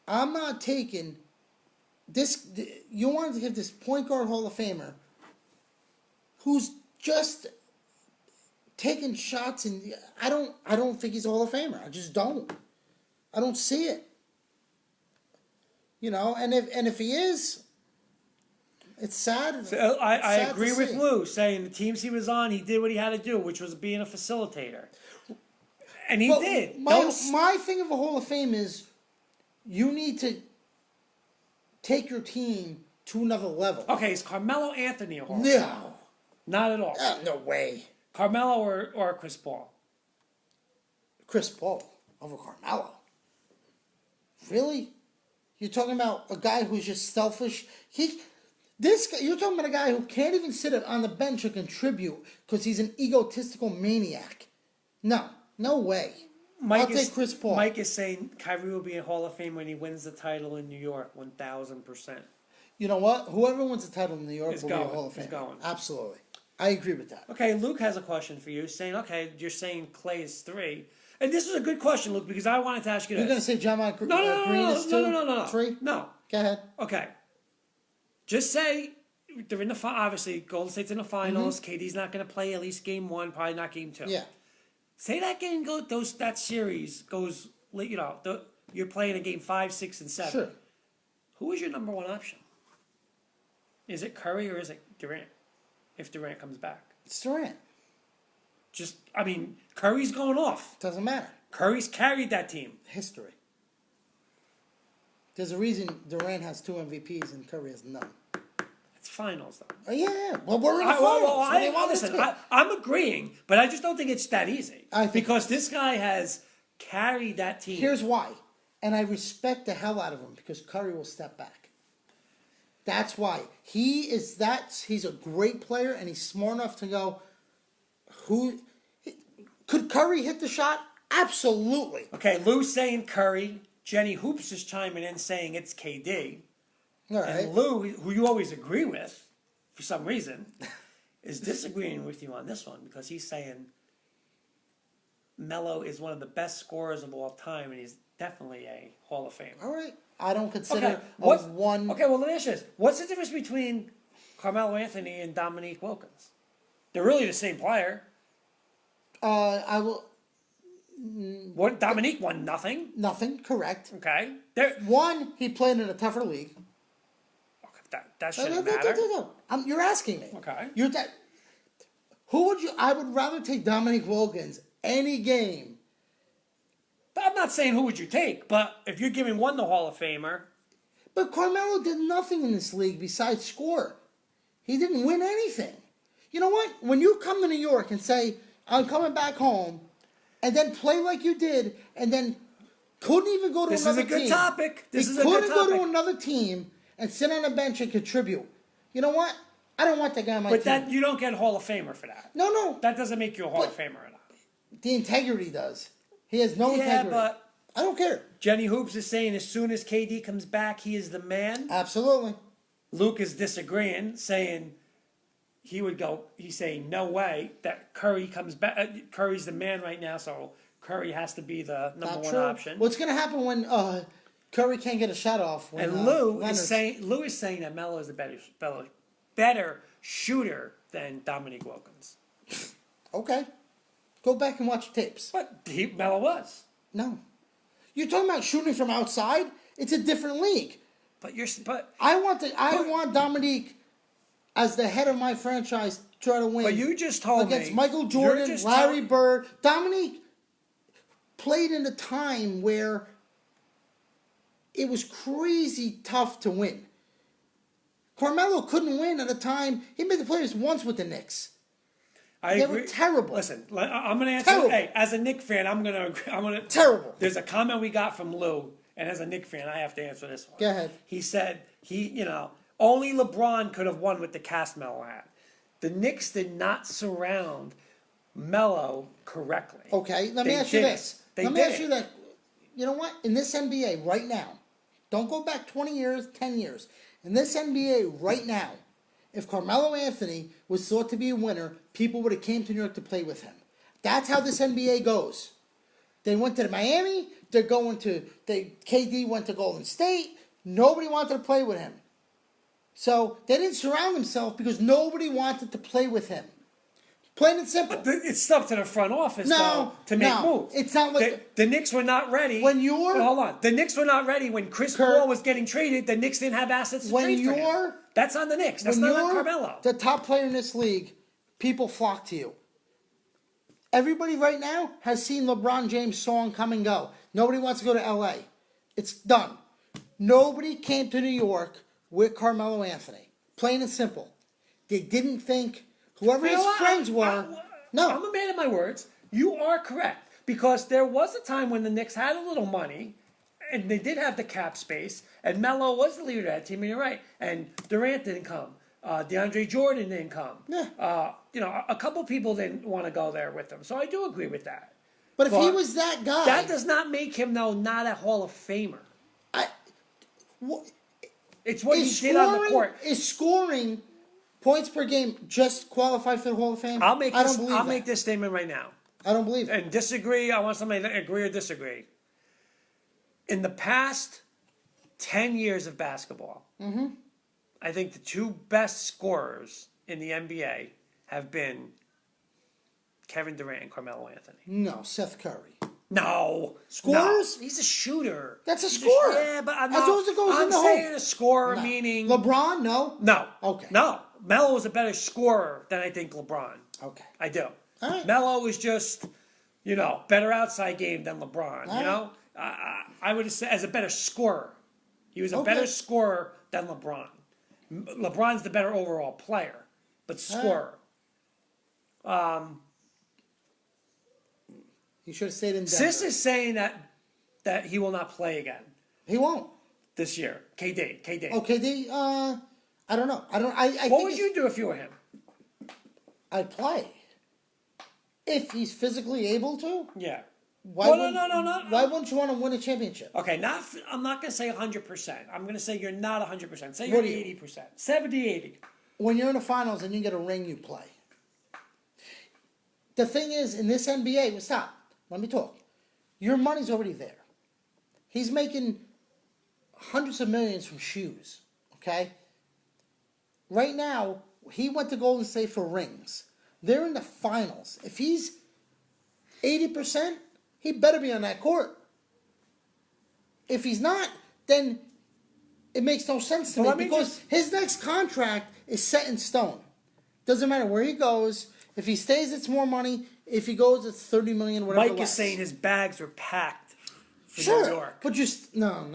I'm not taking this. You wanted to get this point guard Hall of Famer who's just taking shots, and I don't think he's a Hall of Famer. I just don't. I don't see it. You know, and if he is, it's sad. So I sad to agree with see. Lou, saying the teams he was on, he did what he had to do, which was being a facilitator. And he But did. My thing of a Hall of Fame is you need to take your team to another level. Okay, is Carmelo Anthony a Hall of Famer? No. Not at all. No way. Carmelo or Chris Paul? Chris Paul over Carmelo. Really? You're talking about a guy who's just selfish? You're talking about a guy who can't even sit on the bench and contribute because he's an egotistical maniac. No way. I'll take Chris Paul. Mike is saying Kyrie will be in Hall of Fame when he wins the title in New York, 1,000%. You know what? Whoever wins the title in New York Is will going. be a Hall of Is Fame. going. Absolutely. I agree with that. Okay, Luke has a question for you, saying, okay, you're saying Clay is 3. And this is a good question, Luke, because I wanted to ask you this. You're going to say John Green is 2? No. 3? No. Go ahead. Okay. Just say they're in the obviously Golden State's in the finals. KD's not going to play at least game 1, probably not game 2. Yeah. Say that game that series goes. You're playing in game 5, 6, and 7. Sure. Who is your number 1 option? Is it Curry or is it Durant? If Durant comes back, It's Durant. Curry's going off. Doesn't matter. Curry's carried that team. History. There's a reason Durant has 2 MVPs and Curry has none. It's finals though. Oh, yeah. Well, we're in the finals. What do you want me to do? I'm agreeing, but I just don't think it's that easy. I think- Because this guy has carried that team. Here's why. And I respect the hell out of him because Curry will step back. That's why. He's a great player and he's smart enough to go, could Curry hit the shot? Absolutely. Okay, Lou's saying Curry, Jenny Hoops is chiming in saying it's KD. All right. And Lou, who you always agree with, for some reason, is disagreeing with you on this one because he's saying Melo is one of the best scorers of all time, and he's definitely a Hall of Famer. All right. I don't consider Okay, what's one. Okay, well, let me ask you this: what's the difference between Carmelo Anthony and Dominique Wilkins? They're really the same player. I will. What Dominique won nothing. Nothing. Correct. Okay, there. One, he played in a tougher league. That shouldn't matter. You're asking me. Okay. Who would you? I would rather take Dominique Wilkins any game. I'm not saying who would you take, but if you're giving one the Hall of Famer, But Carmelo did nothing in this league besides score. He didn't win anything. You know what? When you come to New York and say, I'm coming back home, and then play like you did, and then couldn't even go to this is another a good team. topic. This He is a good couldn't go to topic. another team and sit on a bench and contribute. You know what? I don't want that guy on my But team. that you don't get Hall of Famer for that. No. That doesn't make you a Hall of But- Famer or not. The integrity does. He has no Yeah, integrity. but I don't care. Jenny Hoops is saying as soon as KD comes back, he is the man. Absolutely. Luke is disagreeing, saying he would go. He's saying no way that Curry comes back. Curry's the man right now, so Curry has to be the number Not one true. option. What's going to happen when Curry can't get a shot off? When, And Lou Leonard's- is saying that Melo is a better shooter than Dominique Wilkins. Okay. Go back and watch the tapes. But Melo was. No. You're talking about shooting from outside? It's a different league. But I want Dominique as the head of my franchise to try to win. But you just told against me Michael you're Jordan, just Larry tell- Bird. Dominique played in a time where it was crazy tough to win. Carmelo couldn't win at a time. He made the playoffs once with the Knicks. I They agree. were terrible. Listen, I'm going to answer. Terrible. Hey, as a Knicks fan, I'm going to agree. Terrible. There's a comment we got from Lou, and as a Knicks fan, I have to answer this one. Go ahead. He said only LeBron could have won with the cast Melo had. The Knicks did not surround Melo correctly. Okay, let me They ask you didn't. this. They Let me ask didn't. you that. You know what? In this NBA right now, don't go back 20 years, 10 years. In this NBA right now, if Carmelo Anthony was thought to be a winner, people would have came to New York to play with him. That's how this NBA goes. They went to Miami. KD went to Golden State. Nobody wanted to play with him. So they didn't surround themselves because nobody wanted to play with him. Plain and simple. It's up to the front office No, though, to make no. moves. It's not like- the Knicks were not ready. When you're- But hold on, the Knicks were not ready when Chris Kurt- Paul was getting traded. The Knicks didn't have assets to When trade for him. you're- That's on the Knicks. That's When not on you're Carmelo. the top player in this league, people flock to you. Everybody right now has seen LeBron James' song come and go. Nobody wants to go to LA. It's done. Nobody came to New York with Carmelo Anthony. Plain and simple. They didn't think whoever You know his what? friends were. I'm No. a man of my words. You are correct because there was a time when the Knicks had a little money, and they did have the cap space, and Melo was the leader of that team. And you're right. And Durant didn't come. DeAndre Jordan didn't come. Yeah. A couple people didn't want to go there with them. So I do agree with that. But if he But was that guy, That does not make him, though, not a Hall of Famer. It's what he did on the court. Is scoring points per game just qualify for the Hall of Fame? I'll make that. this statement right now. I don't believe it. And disagree. I want somebody to agree or disagree. In the past 10 years of basketball, I think the two best scorers in the NBA have been Kevin Durant and Carmelo Anthony. No, Seth Curry. No. Scorers? No. He's a shooter. That's a He's scorer. Yeah, but As long as it goes I'm in the saying hole. a scorer No. meaning... LeBron? No. No. Okay. No. Melo is a better scorer than I think LeBron. Okay. I do. All right. Melo is just, better outside game than LeBron. All right. I would say as a better scorer. He was a Okay. better scorer than LeBron. LeBron's the better overall player, but scorer. He should have stayed in Denver. Sis is saying that he will not play again He won't. this year. KD. Okay, I don't know. I What think would you do if you were him? I'd play. If he's physically able to. Yeah. Why Well, wouldn't, no. Why wouldn't you want to win a championship? Okay, I'm not going to say 100%. I'm going to say you're not 100%. Say What you're are you? 80%. 70, 80. When you're in the finals and you get a ring, you play. The thing is, in this NBA, well, stop. Let me talk. Your money's already there. He's making hundreds of millions from shoes. Okay. Right now, he went to Golden State for rings. They're in the finals. If he's 80%, he better be on that court. If he's not, then it makes no sense to Well, me let me because just- his next contract is set in stone. Doesn't matter where he goes. If he stays, it's more money. If he goes, it's 30 million, whatever. Mike less. is saying his bags are packed for Sure, New York. but just no.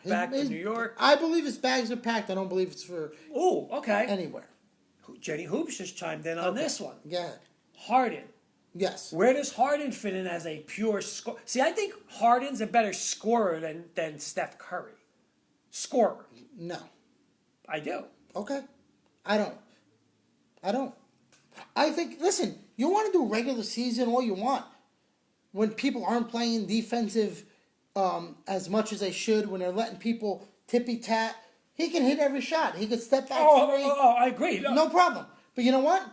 Back to New York? I believe his bags are packed. I don't believe it's for Oh, okay. anywhere. Jenny Hoops just chimed in on this one. Yeah. Harden. Yes. Where does Harden fit in as a pure score? See, I think Harden's a better scorer than Steph Curry. Scorer. No. I do. Okay. I don't. I think. Listen, you want to do regular season all you want. When people aren't playing defensive as much as they should, when they're letting people tippy tat, he can hit every shot. He could step back three. I agree. No problem. But you know what?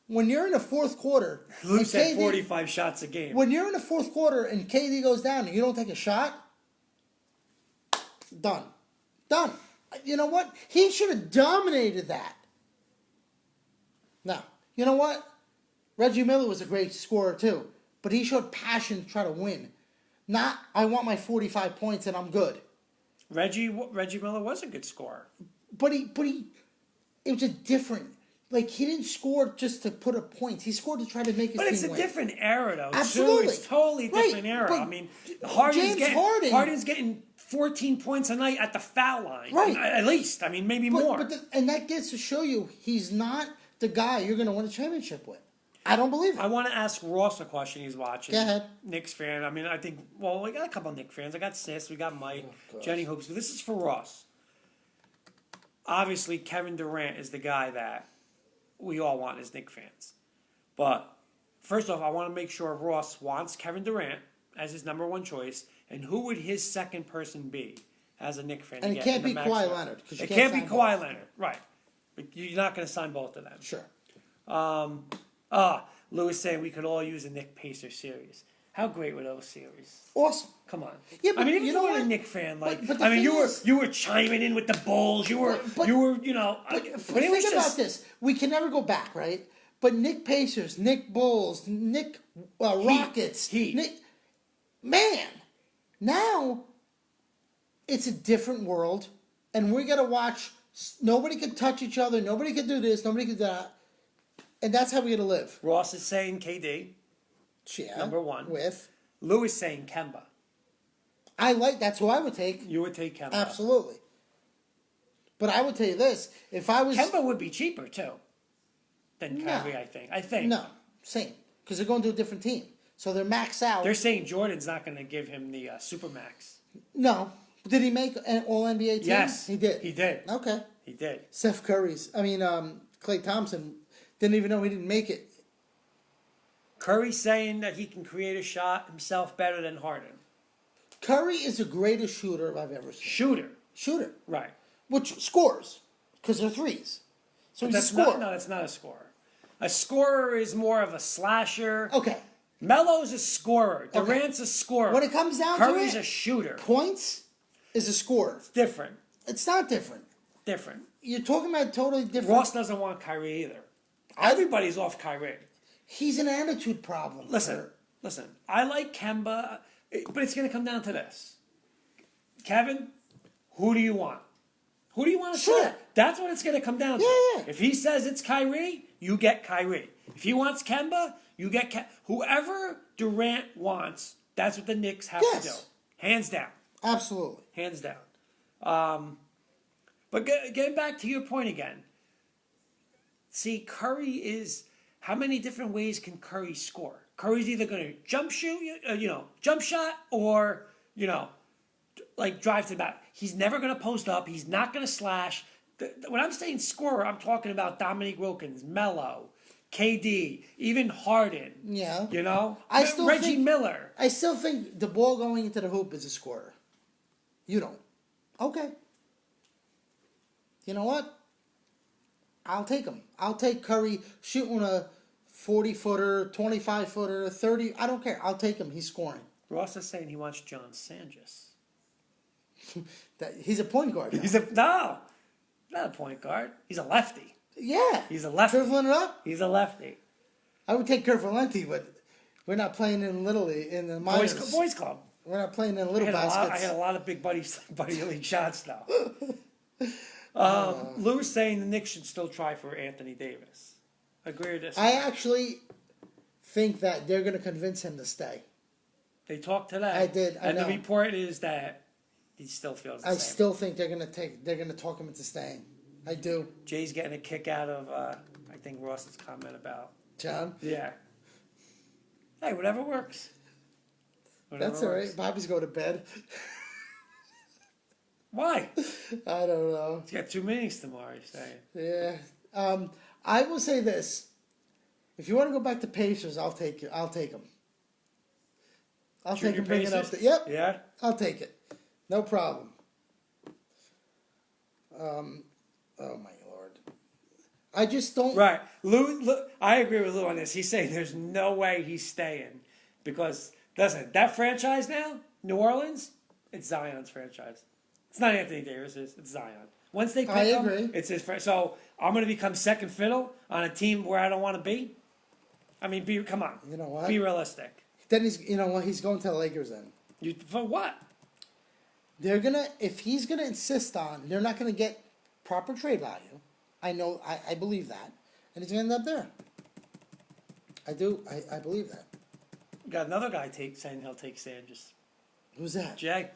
When you're in the fourth quarter, Luke and said KD 45 shots a game. when you're in the fourth quarter and KD goes down and you don't take a shot, done. You know what? He should have dominated that. Now, you know what? Reggie Miller was a great scorer too, but he showed passion to try to win. Not, I want my 45 points and I'm good. Reggie Miller was a good scorer. But it was a different. Like, he didn't score just to put up points. He scored to try to make his But team it's a win. different era, though. Absolutely. Too. It's totally Right, different era. but I mean, James Harden- Harden's getting 14 points a night at the foul line. Right. At least. I mean, maybe more. And that gets to show you he's not the guy you're going to win a championship with. I don't believe it. I want to ask Ross a question he's watching. Go ahead. Knicks fan. I mean, I think, well, we got a couple of Knicks fans. I got Sis, we got Mike, Jenny Hoops. But this is for Ross. Obviously, Kevin Durant is the guy that we all want as Knicks fans. But first off, I want to make sure Ross wants Kevin Durant as his number one choice. And who would his second person be as a Knicks fan? to And it get can't in the be max Kawhi amount? Leonard, 'cause you It can't can't be sign Kawhi both. Leonard. Right. But you're not going to sign both of them. Sure. Lewis saying we could all use a Nick Pacer series. How great were those series? Awesome. Come on. Yeah, I but mean, even you if know you weren't a what? Nick fan, like, But the I mean, thing is- you were chiming in with the Bulls. You were, But- you know. But it was think just- about this. We can never go back, right? But Nick Pacers, Nick Bulls, Nick Rockets, Heat. Nick, man, now it's a different world, and we got to watch. Nobody could touch each other. Nobody could do this. Nobody could do that, and that's how we got to live. Ross is saying KD. Yeah, Number one. with Lewis saying Kemba. that's who I would take. You would take Kemba. Absolutely. But I would tell you this: if I was Kemba would be cheaper too than No. Kyrie. I think. no same because they're going to a different team, so they're maxed out. They're saying Jordan's not going to give him the supermax. No. Did he make an All NBA team? Yes, he did. He did. Okay. He did. Klay Thompson didn't even know he didn't make it. Curry saying that he can create a shot himself better than Harden. Curry is the greatest shooter I've ever seen. Shooter, Right. which scores because they're threes. So he's a That's scorer. that's not a scorer. A scorer is more of a slasher. Okay. Melo's a scorer. Durant's a scorer. When it comes down Curry's to a shooter. points is a scorer. Different. It's not different. Different. You're talking about totally different. Ross doesn't want Kyrie either. Everybody's off Kyrie. He's an attitude problem. Listen. I like Kemba, but it's going to come down to this. Kevin, who do you want? Who do you want to Sure. start? That's what it's going to come down to. Yeah. If he says it's Kyrie, you get Kyrie. If he wants Kemba, you get whoever Durant wants. That's what the Knicks have to do. Yes. Hands down. Absolutely. Hands down. But getting back to your point again. See, Curry is. How many different ways can Curry score? Curry's either going to jump shot, or like drive to the back. He's never going to post up. He's not going to slash. When I'm saying scorer, I'm talking about Dominique Wilkins, Melo, KD, even Harden. Yeah. You know? I still Reggie think- Miller. I still think the ball going into the hoop is a scorer. You don't. Okay. You know what? I'll take him. I'll take Curry shooting a 40-footer, 25-footer, 30. I don't care. I'll take him. He's scoring. Ross is saying he wants John Sanjus. He's a point guard now. Not a point guard. He's a lefty. Yeah. He's a lefty. Dribbling it up. He's a lefty. I would take Kurt Valenti, but we're not playing in Little League, in the minors. Boys Club. We're not playing in I little had baskets. a lot of big buddy league shots now. Lou is saying the Knicks should still try for Anthony Davis. Agree with this? I actually think that they're going to convince him to stay. They talked today. I did, I and know. the report is that he still feels the I same. still think they're going to talk him into staying. I do. Jay's getting a kick out of, I think, Ross's comment about. John? Yeah. Hey, whatever works. Whatever That's all right. works. Bobby's going to bed. Why? I don't know. He's got 2 meetings tomorrow, he's saying. Yeah. I will say this. If you want to go back to Pacers, I'll take it. I'll take them. I'll take Junior them, bring it up. Pacers? Yep. Yeah? I'll take it. No problem. Oh my Lord. I just don't. Right. Lou, I agree with Lou on this. He's saying there's no way he's staying because, listen, that franchise now, New Orleans, it's Zion's franchise. It's not Anthony Davis's, it's Zion. Once they pick I him, agree. it's his So I'm going to become second fiddle on a team where I don't want to be? I mean, come on. You know what? Be realistic. Then you know what? He's going to the Lakers then. For what? They're gonna, if he's gonna insist on, they're not gonna get proper trade value. I know, I believe that, and he's gonna end up there. I do, I believe that. Got another guy saying he'll take Sanders. Who's that? Jay.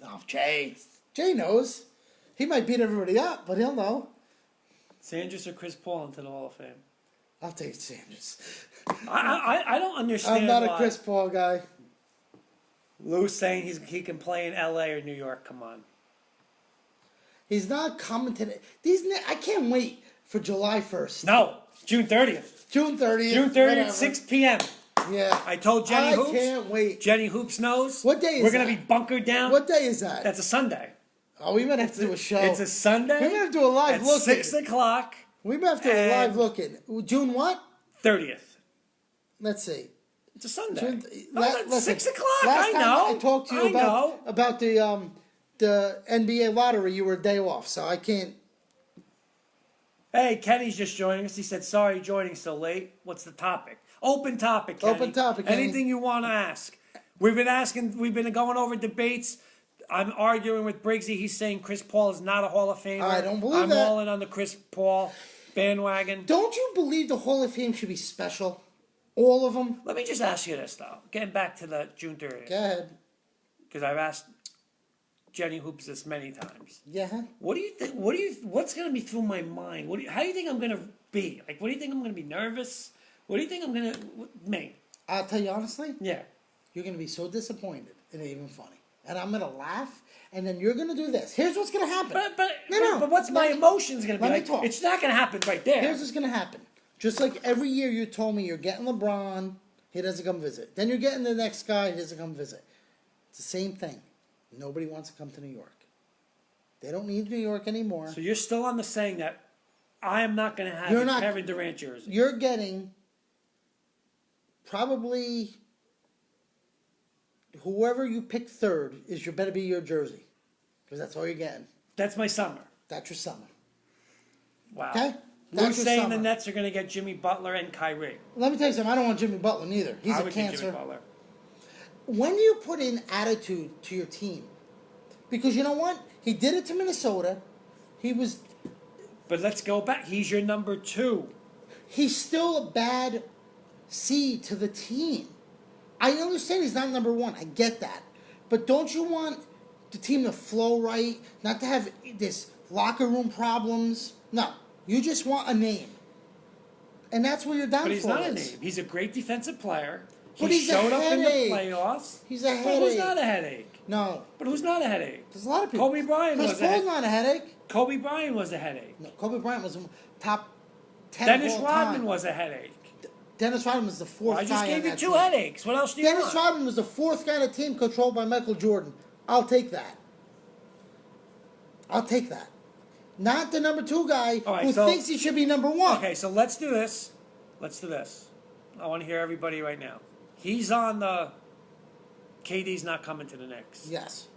Oh, Jay. Jay knows. He might beat everybody up, but he'll know. Sanders or Chris Paul into the Hall of Fame. I'll take Sanders. I don't understand. I'm not why. a Chris Paul guy. Lou's saying he can play in L.A. or New York. Come on. He's not coming to the, I can't wait for July 1st. No, June 30th. June 30th. June 30th, whatever. 6 p.m. Yeah. I told Jenny Hoops. I can't wait. Jenny Hoops knows. What day is We're going to that? be bunkered down. What day is that? That's a Sunday. Oh, we might have to do a show. It's a Sunday. We might have to do a live at look. 6 o'clock. We might have to do a And- live look in. June what? 30th. Let's see. It's a Sunday. June, No, that's 6 o'clock. Last I time know. I talked to you I know. about the NBA lottery. You were a day off, so I can't. Hey, Kenny's just joining us. He said, sorry joining so late. What's the topic? Open topic, Kenny. Open topic, Kenny. Anything you want to ask. We've been going over debates. I'm arguing with Briggsy. He's saying Chris Paul is not a Hall of Famer. I don't believe I'm that. all in on the Chris Paul bandwagon. Don't you believe the Hall of Fame should be special? All of them. Let me just ask you this, though. Getting back to the June 30th. Go ahead. Because I've asked Jenny Hoops this many times. Yeah. What do you think? What's going to be through my mind? How do you think I'm going to be? Like, what do you think I'm going to be nervous? What do you think I'm going to... Me? I'll tell you honestly. Yeah. You're gonna be so disappointed. It ain't even funny. And I'm gonna laugh. And then you're gonna do this. Here's what's gonna happen. But what's my emotions going to be let me like? talk. It's not going to happen right there. Here's what's gonna happen. Just like every year you told me you're getting LeBron, he doesn't come visit. Then you're getting the next guy, he doesn't come visit. It's the same thing. Nobody wants to come to New York. They don't need New York anymore. So you're still on the saying that I am not going to have You're a not- Kevin Durant jersey. You're getting probably whoever you pick third better be your jersey. Because that's all you're getting. That's my summer. That's your summer. Wow. Okay? We're That's your saying summer. the Nets are going to get Jimmy Butler and Kyrie. Let me tell you something. I don't want Jimmy Butler neither. He's I a would take cancer. Jimmy Butler. When you put in attitude to your team, because you know what? He did it to Minnesota. But let's go back. He's your number 2. He's still a bad seed to the team. I understand he's not number 1. I get that. But don't you want the team to flow right? Not to have this locker room problems? No. You just want a name. And that's where your downfall But he's not a is. name. He's a great defensive player. But He he's a showed up in the headache. playoffs. He's a But who's headache. not a headache? No. But who's not a headache? There's a lot of people. Kobe Bryant Chris was a Paul's headache. not a headache. Kobe Bryant was a headache. No, Kobe Bryant was a top 10 Dennis of all Rodman time. was a headache. Dennis Rodman was the fourth I guy just on gave you that 2 team. headaches. What else do you Dennis want? Rodman was the fourth guy on the team controlled by Michael Jordan. I'll take that. I'll take that. Not the number 2 guy All right, who so- thinks he should be number 1. Okay, so let's do this. Let's do this. I want to hear everybody right now. He's on the. KD's not coming to the Knicks. Yes.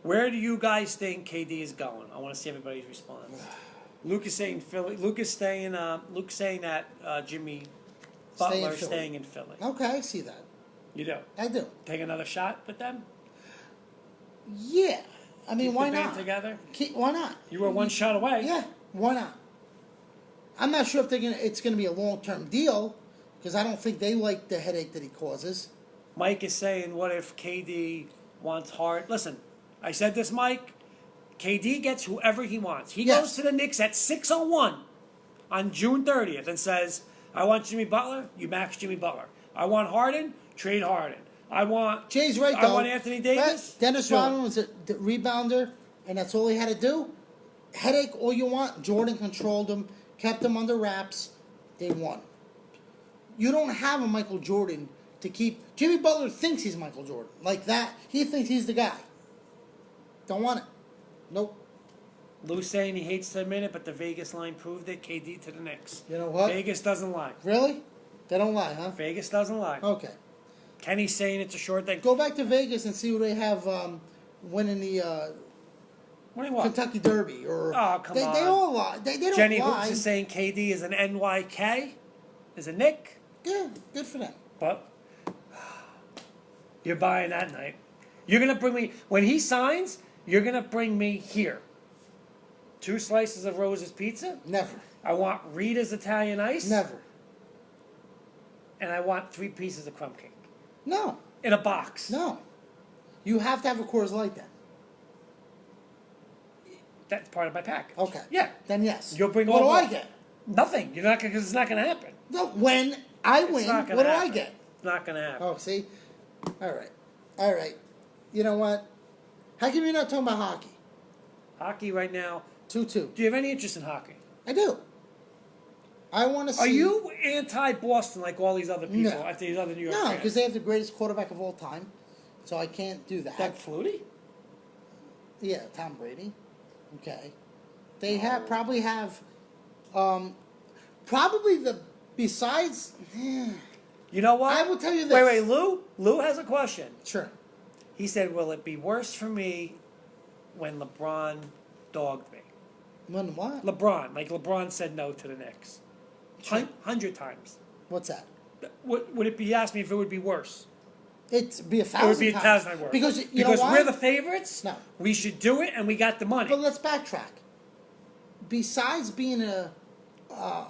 Where do you guys think KD is going? I want to see everybody's response. Luke is saying Philly. Luke is saying. Luke's saying that Jimmy Stay in Butler Philly. staying in Philly. Okay, I see that. You do. I do. Take another shot with them. Yeah. I mean, Keep why the band not? together. Why not? You were one shot away. Yeah, why not? I'm not sure if it's going to be a long-term deal because I don't think they like the headache that he causes. Mike is saying, what if KD wants hard? Listen, I said this, Mike. KD gets whoever he wants. He Yes. goes to the Knicks at 6:01 on June 30th and says, I want Jimmy Butler, you max Jimmy Butler. I want Harden, trade Harden. I want Jay's right, I though. want Anthony Davis. Dennis do it. Rodman was a rebounder, and that's all he had to do. Headache, all you want. Jordan controlled him, kept him under wraps. They won. You don't have a Michael Jordan to keep. Jimmy Butler thinks he's Michael Jordan. Like that. He thinks he's the guy. Don't want it. Nope. Lou's saying he hates to admit it, but the Vegas line proved it. KD to the Knicks. You know what? Vegas doesn't lie. Really? They don't lie, huh? Vegas doesn't lie. Okay. Kenny's saying it's a short thing. Go back to Vegas and see who they have winning the What do you want? Kentucky Derby. Or Oh, come they on. all lie. They don't Jenny lie. Hoops is saying KD is an NYK, is a Nick, Yeah, good for them. but you're buying that night. You're gonna bring me when he signs. You're gonna bring me here. 2 slices of Rose's pizza. Never. I want Rita's Italian ice. Never. And I want 3 pieces of crumb cake No. in a box. No. You have to have a Coors Light then. That's part of my package. Okay. Yeah. Then yes. You'll bring What do all I the- get? Nothing. You're not gonna because it's not gonna happen. No, when I It's win, not gonna what do I happen. get? It's not gonna happen. Oh, see? All right. All right. You know what? How come you're not talking about hockey? Hockey right now. 2-2. Do you have any interest in hockey? I do. I want to see. Are you anti-Boston like all these other people? No. After these other New York No, fans? because they have the greatest quarterback of all time. So I can't do that. Doug Flutie? Yeah, Tom Brady. Okay. They probably have probably the besides You know what? I will tell you this. Wait, Lou? Lou has a question. Sure. He said, will it be worse for me when LeBron dogged me? When what? LeBron said no to the Knicks. Sure. 100 times. What's that? Would it be, he asked me if it would be worse. It'd be 1,000 It would be a times. 1,000 worse. Because you know why? we're the favorites. No. We should do it, and we got the money. But let's backtrack. Besides being a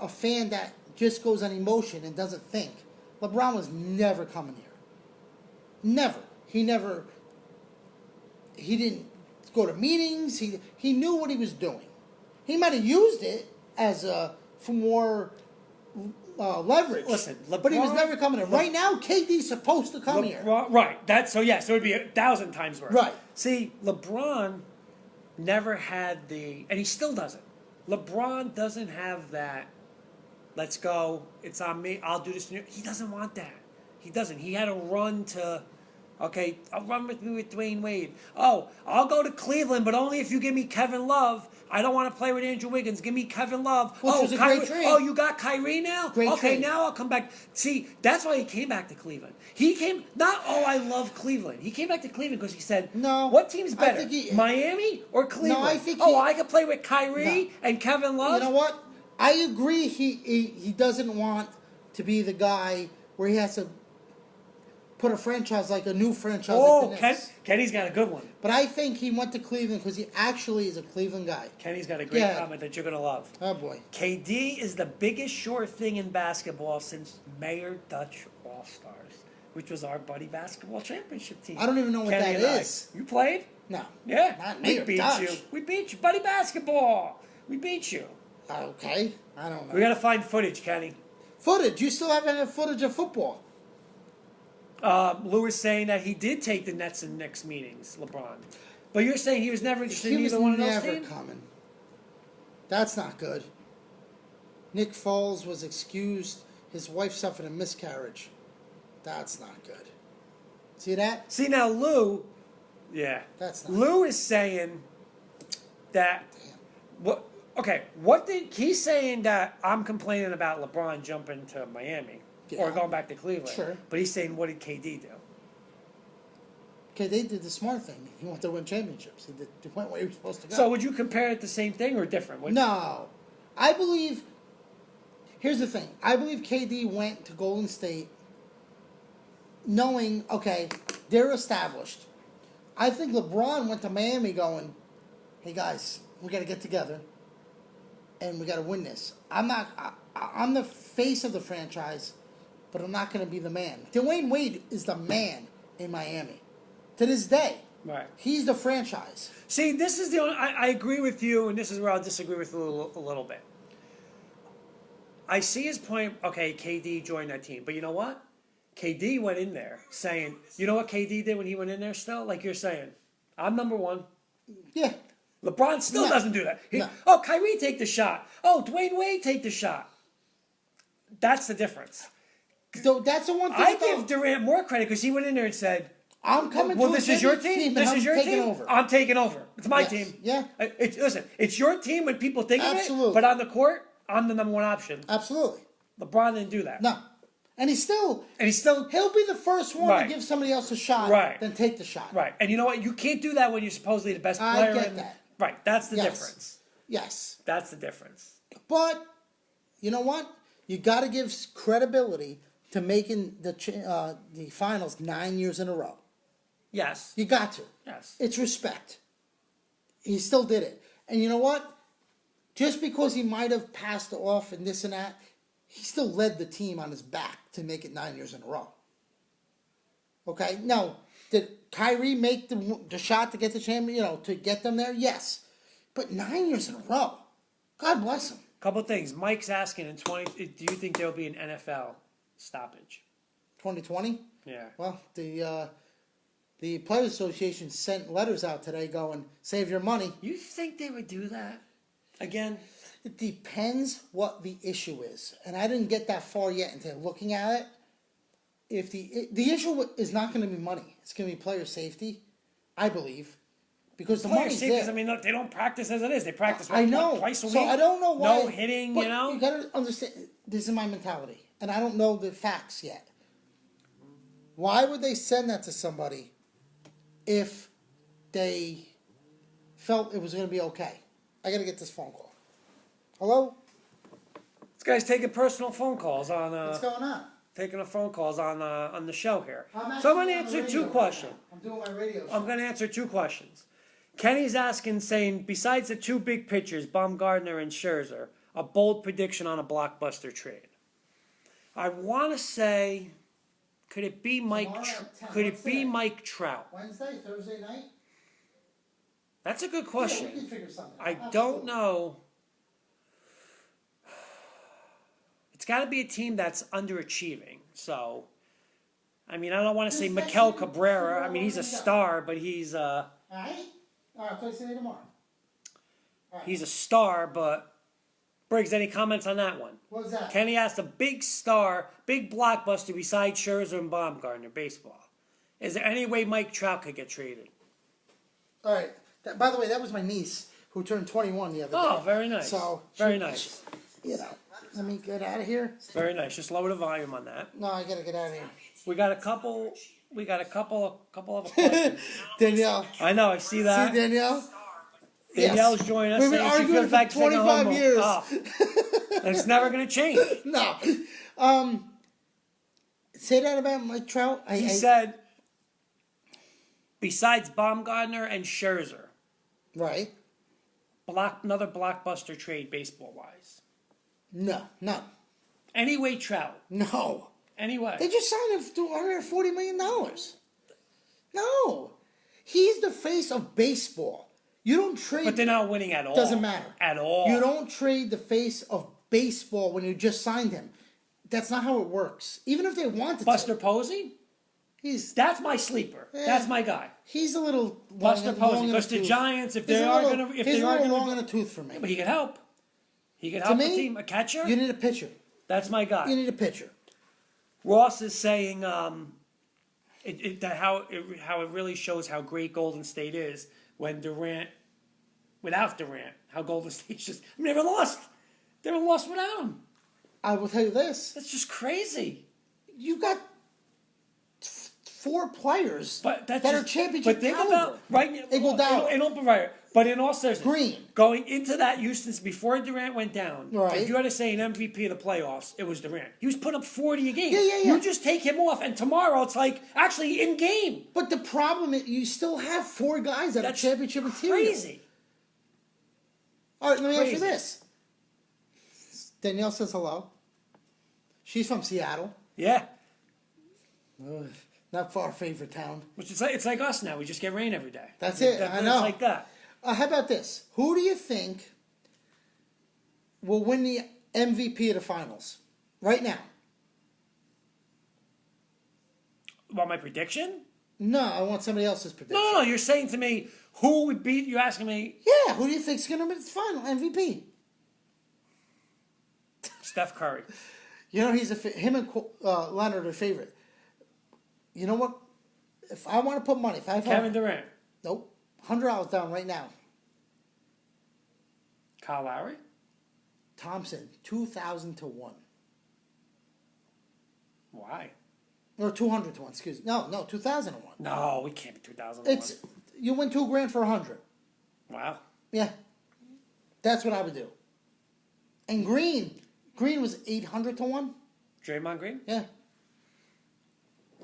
fan that just goes on emotion and doesn't think, LeBron was never coming here. Never. He didn't go to meetings. He knew what he was doing. He might have used it as for more leverage. Listen, but he was LeBron- never coming in. Right now, KD's supposed to come here. Right. So yes, it would be 1,000 times worse. Right. See, LeBron never had and he still doesn't. LeBron doesn't have that. Let's go. It's on me. I'll do this. He doesn't want that. He doesn't. He had a run to. Okay, I'll run with me with Dwayne Wade. Oh, I'll go to Cleveland, but only if you give me Kevin Love. I don't want to play with Andrew Wiggins. Give me Kevin Love. Which was a great trade. Oh, you got Kyrie now? Great okay, trade. now I'll come back. See, that's why he came back to Cleveland. He came, not, oh, I love Cleveland. He came back to Cleveland because he said, No, what team's I better, think he- Miami or Cleveland? I think oh, he- I could play with Kyrie No. and Kevin Love? You know what? I agree. He doesn't want to be the guy where he has to put a franchise like a new franchise. Oh, like the Knicks. Kenny's got a good one. But I think he went to Cleveland because he actually is a Cleveland guy. Kenny's got a great Yeah. comment that you're going to love. Oh boy. KD is the biggest sure thing in basketball since Mayor Dutch All-Stars, which was our buddy basketball championship team. I don't even know what Kenny that and I. is. You played? No. Yeah. Not we Mayor beat Dutch. you. We beat you. Buddy basketball. We beat you. Okay. I don't know. We got to find footage, Kenny. Footage. You still haven't had footage of football. Lewis saying that he did take the Nets and Knicks meetings, LeBron. But you're saying he was never interested He in was either one of those never teams? coming. That's not good. Nick Foles was excused. His wife suffered a miscarriage. That's not good. See that? See now, Lou. Yeah. That's not Lou is saying that. Damn. What? Okay. What did he's saying that I'm complaining about LeBron jumping to Miami or Yeah. going back to Cleveland? Sure. But he's saying, what did KD do? Okay, they did the smart thing. He went to win championships. He went where he was supposed to go. So would you compare it the same thing or different? What- No. I believe. Here's the thing. I believe KD went to Golden State knowing, okay, they're established. I think LeBron went to Miami going, hey guys, we got to get together and we got to win this. I'm the face of the franchise, but I'm not going to be the man. Dwayne Wade is the man in Miami. To this day. Right. He's the franchise. See, this is the only. I agree with you, and this is where I'll disagree with you a little bit. I see his point. Okay, KD joined that team, but you know what? KD went in there saying, you know what KD did when he went in there still? Like you're saying, I'm number one. Yeah. LeBron still No. doesn't do that. No. Oh, Kyrie take the shot. Oh, Dwayne Wade take the shot. That's the difference. So that's the one thing I about- give Durant more credit because he went in there and said, I'm coming well, to this a is your championship team. and This I'm is your taking team. over. I'm taking over. It's my Yes. team. Yeah. Listen, it's your team when people think of Absolutely. it, but on the court, I'm the number one option. Absolutely. LeBron didn't do that. No. And he's still, He'll be the first one Right. to give somebody else a shot, Right. then take the shot. right. And you know what? You can't do that when you're supposedly the best I player. get that. Right. That's the Yes. difference. Yes. That's the difference. But, you know what? You got to give credibility to making the finals 9 years in a row. Yes. You got to. Yes. It's respect. He still did it. And you know what? Just because he might have passed off and this and that, he still led the team on his back to make it 9 years in a row. Okay? Now, did Kyrie make the shot to get the champion, to get them there? Yes. But 9 years in a row. God bless him. Couple things. Mike's asking in 20. Do you think there'll be an NFL stoppage? 2020? Yeah. Well, the Players Association sent letters out today going, save your money. You think they would do that again? It depends what the issue is. And I didn't get that far yet into looking at it. If the issue is not going to be money, it's going to be player safety, I believe. Because the Player money's safety, there. I mean, look, they don't practice as it is. They practice I know. twice a week. So I don't know why. No hitting, but you know? You got to understand, this is my mentality. And I don't know the facts yet. Why would they send that to somebody if they felt it was going to be okay? I got to get this phone call. Hello? This guy's taking personal phone calls on. What's going on? Taking the phone calls on the show here. So I'm actually going to on the answer radio two right questions. now. I'm doing my radio show. I'm going to answer two questions. Kenny's asking, saying, besides the two big pitchers, Baumgartner and Scherzer, a bold prediction on a blockbuster trade. I want to say, could it be Mike? Tomorrow at 10. Could What's it be that? Mike Trout? Wednesday, Thursday night? That's a good Yeah, we question. can figure something out. I Absolutely. don't know. It's got to be a team that's underachieving. So, I mean, I don't want to say Just Mikel text me, Cabrera. figure I out mean, what he's a we got. star, but he's All right? All right, I'll see you tomorrow. All right. he's a star. But Briggs, any comments on that one? What was that? Kenny asked a big star, big blockbuster besides Scherzer and Baumgartner baseball. Is there any way Mike Trout could get traded? All right. By the way, that was my niece who turned 21 the other day. Oh, very nice. So Very she- nice. Let me get out of here. Very nice. Just lower the volume on that. No, I gotta get out of here. We got a couple of questions. Danielle. I know. I see that. See Danielle? Danielle's joining us. We've been saying she arguing feels for like taking a 25 homo. years. Oh. It's never going to change. No. Say that about Mike Trout. He said, besides Baumgartner and Scherzer, Right. another blockbuster trade baseball wise. No. Anyway, Trout. No. Anyway. They just signed him to $140 million. No. He's the face of baseball. You don't trade. But they're not winning at all. Doesn't matter. At all. You don't trade the face of baseball when you just signed him. That's not how it works. Even if they wanted Buster to. Posey? That's my sleeper. That's my guy. He's a little Buster long Posey. in the Because the tooth. Giants, if He's they a are little- going to, if he's they a are little going long in to, the tooth for me. but he can help. He could To help the me, team. A catcher? You need a pitcher. That's my guy. You need a pitcher. Ross is saying how it really shows how great Golden State is when without Durant, how Golden State's just never lost. They never lost without him. I will tell you this. That's just crazy. You got 4 players But that that's are just, championship But think caliber. about right now. Iguodala. But in all seriousness, Green. going into that Houston's before Durant went down. Right. If you had to say an MVP of the playoffs, it was Durant. He was putting up 40 a game. Yeah. You just take him off, and tomorrow it's like actually in game. But the problem is you still have 4 guys that That's are championship material. crazy. All right, let me ask you Crazy. this. Danielle says hello. She's from Seattle. Yeah. Not our favorite town. Which is it's like us now. We just get rain every day. That's it. I know. It's like that. How about this? Who do you think will win the MVP of the finals right now? What, my prediction? No, I want somebody else's prediction. No. You're saying to me who would beat? You're asking me Yeah, who do you think's going to be the final MVP? Steph Curry. You know, him and Leonard are favorite. You know what? If I want to put money, if I have Kevin Durant. nope, $100 down right now. Kyle Lowry. Thompson, 2,000 to 1. Why? Or 200 to 1, excuse me. No, 2,000 to 1. No, we can't be 2001. It's you win $2,000 for 100. Wow. Yeah, that's what I would do. And Green was 800 to 1. Draymond Green. Yeah,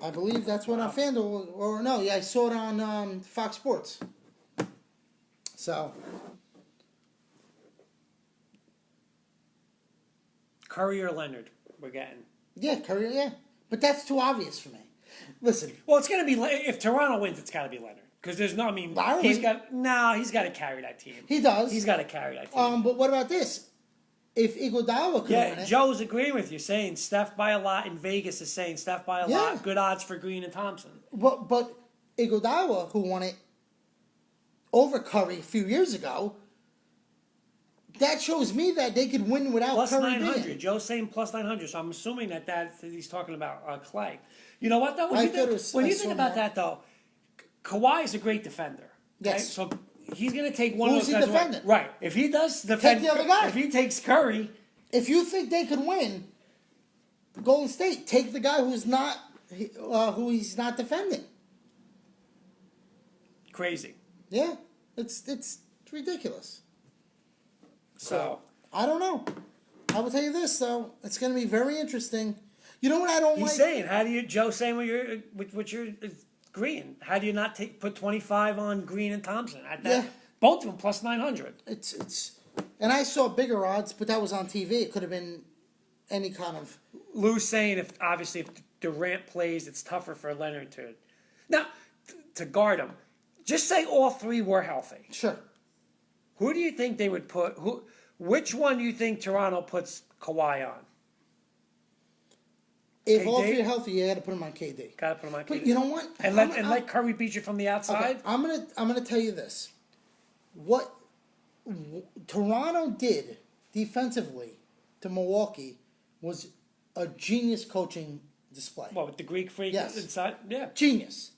I believe that's what on FanDuel or no, yeah, I saw it on Fox Sports. So Curry or Leonard. We're getting. yeah, Curry, yeah, but that's too obvious for me. Listen, Well, it's gonna be if Toronto wins, it's got to be Leonard because there's no. I mean, Lowry. he's got to carry that team. he does. He's got to carry that team. But what about this? If Iguodala could win Yeah, it, Joe's agreeing with you, saying Steph by a lot, and Vegas is saying Steph by a Yeah. lot. Good odds for Green and Thompson. but Iguodala, who won it over Curry a few years ago, that shows me that they could win without Plus Curry 900. being. Joe's saying plus 900, so I'm assuming that he's talking about Clay. You know what, though? I When you thought think, it was- when I you saw think about more. that, though, Kawhi is a great defender. Yes. Right? So he's going to take one Who's of those he guys away. defending? Right. If he does defend, the other guy. if he takes Curry, If you think they could win, Golden State take the guy who he's not defending. crazy. Yeah, it's ridiculous. So I don't know. I will tell you this though, it's going to be very interesting. You know what I don't he's like? saying, how do you, Joe saying with your Green, how do you not put 25 on Green and Thompson? At that, Yeah. Both of them plus 900. It's and I saw bigger odds, but that was on TV. It could have been any kind of Lou's saying if Durant plays, it's tougher for Leonard to guard him. Just say all 3 were healthy. sure. Who do you think they would put? Which one do you think Toronto puts Kawhi on? If KD? all 3 are healthy, you got to put them on KD. Got to put him on. But KD. you know what? And let Curry beat you from the outside. Okay, I'm gonna tell you this. What Toronto did defensively to Milwaukee was a genius coaching display. What with the Greek freak Yes. inside? Yeah, Genius.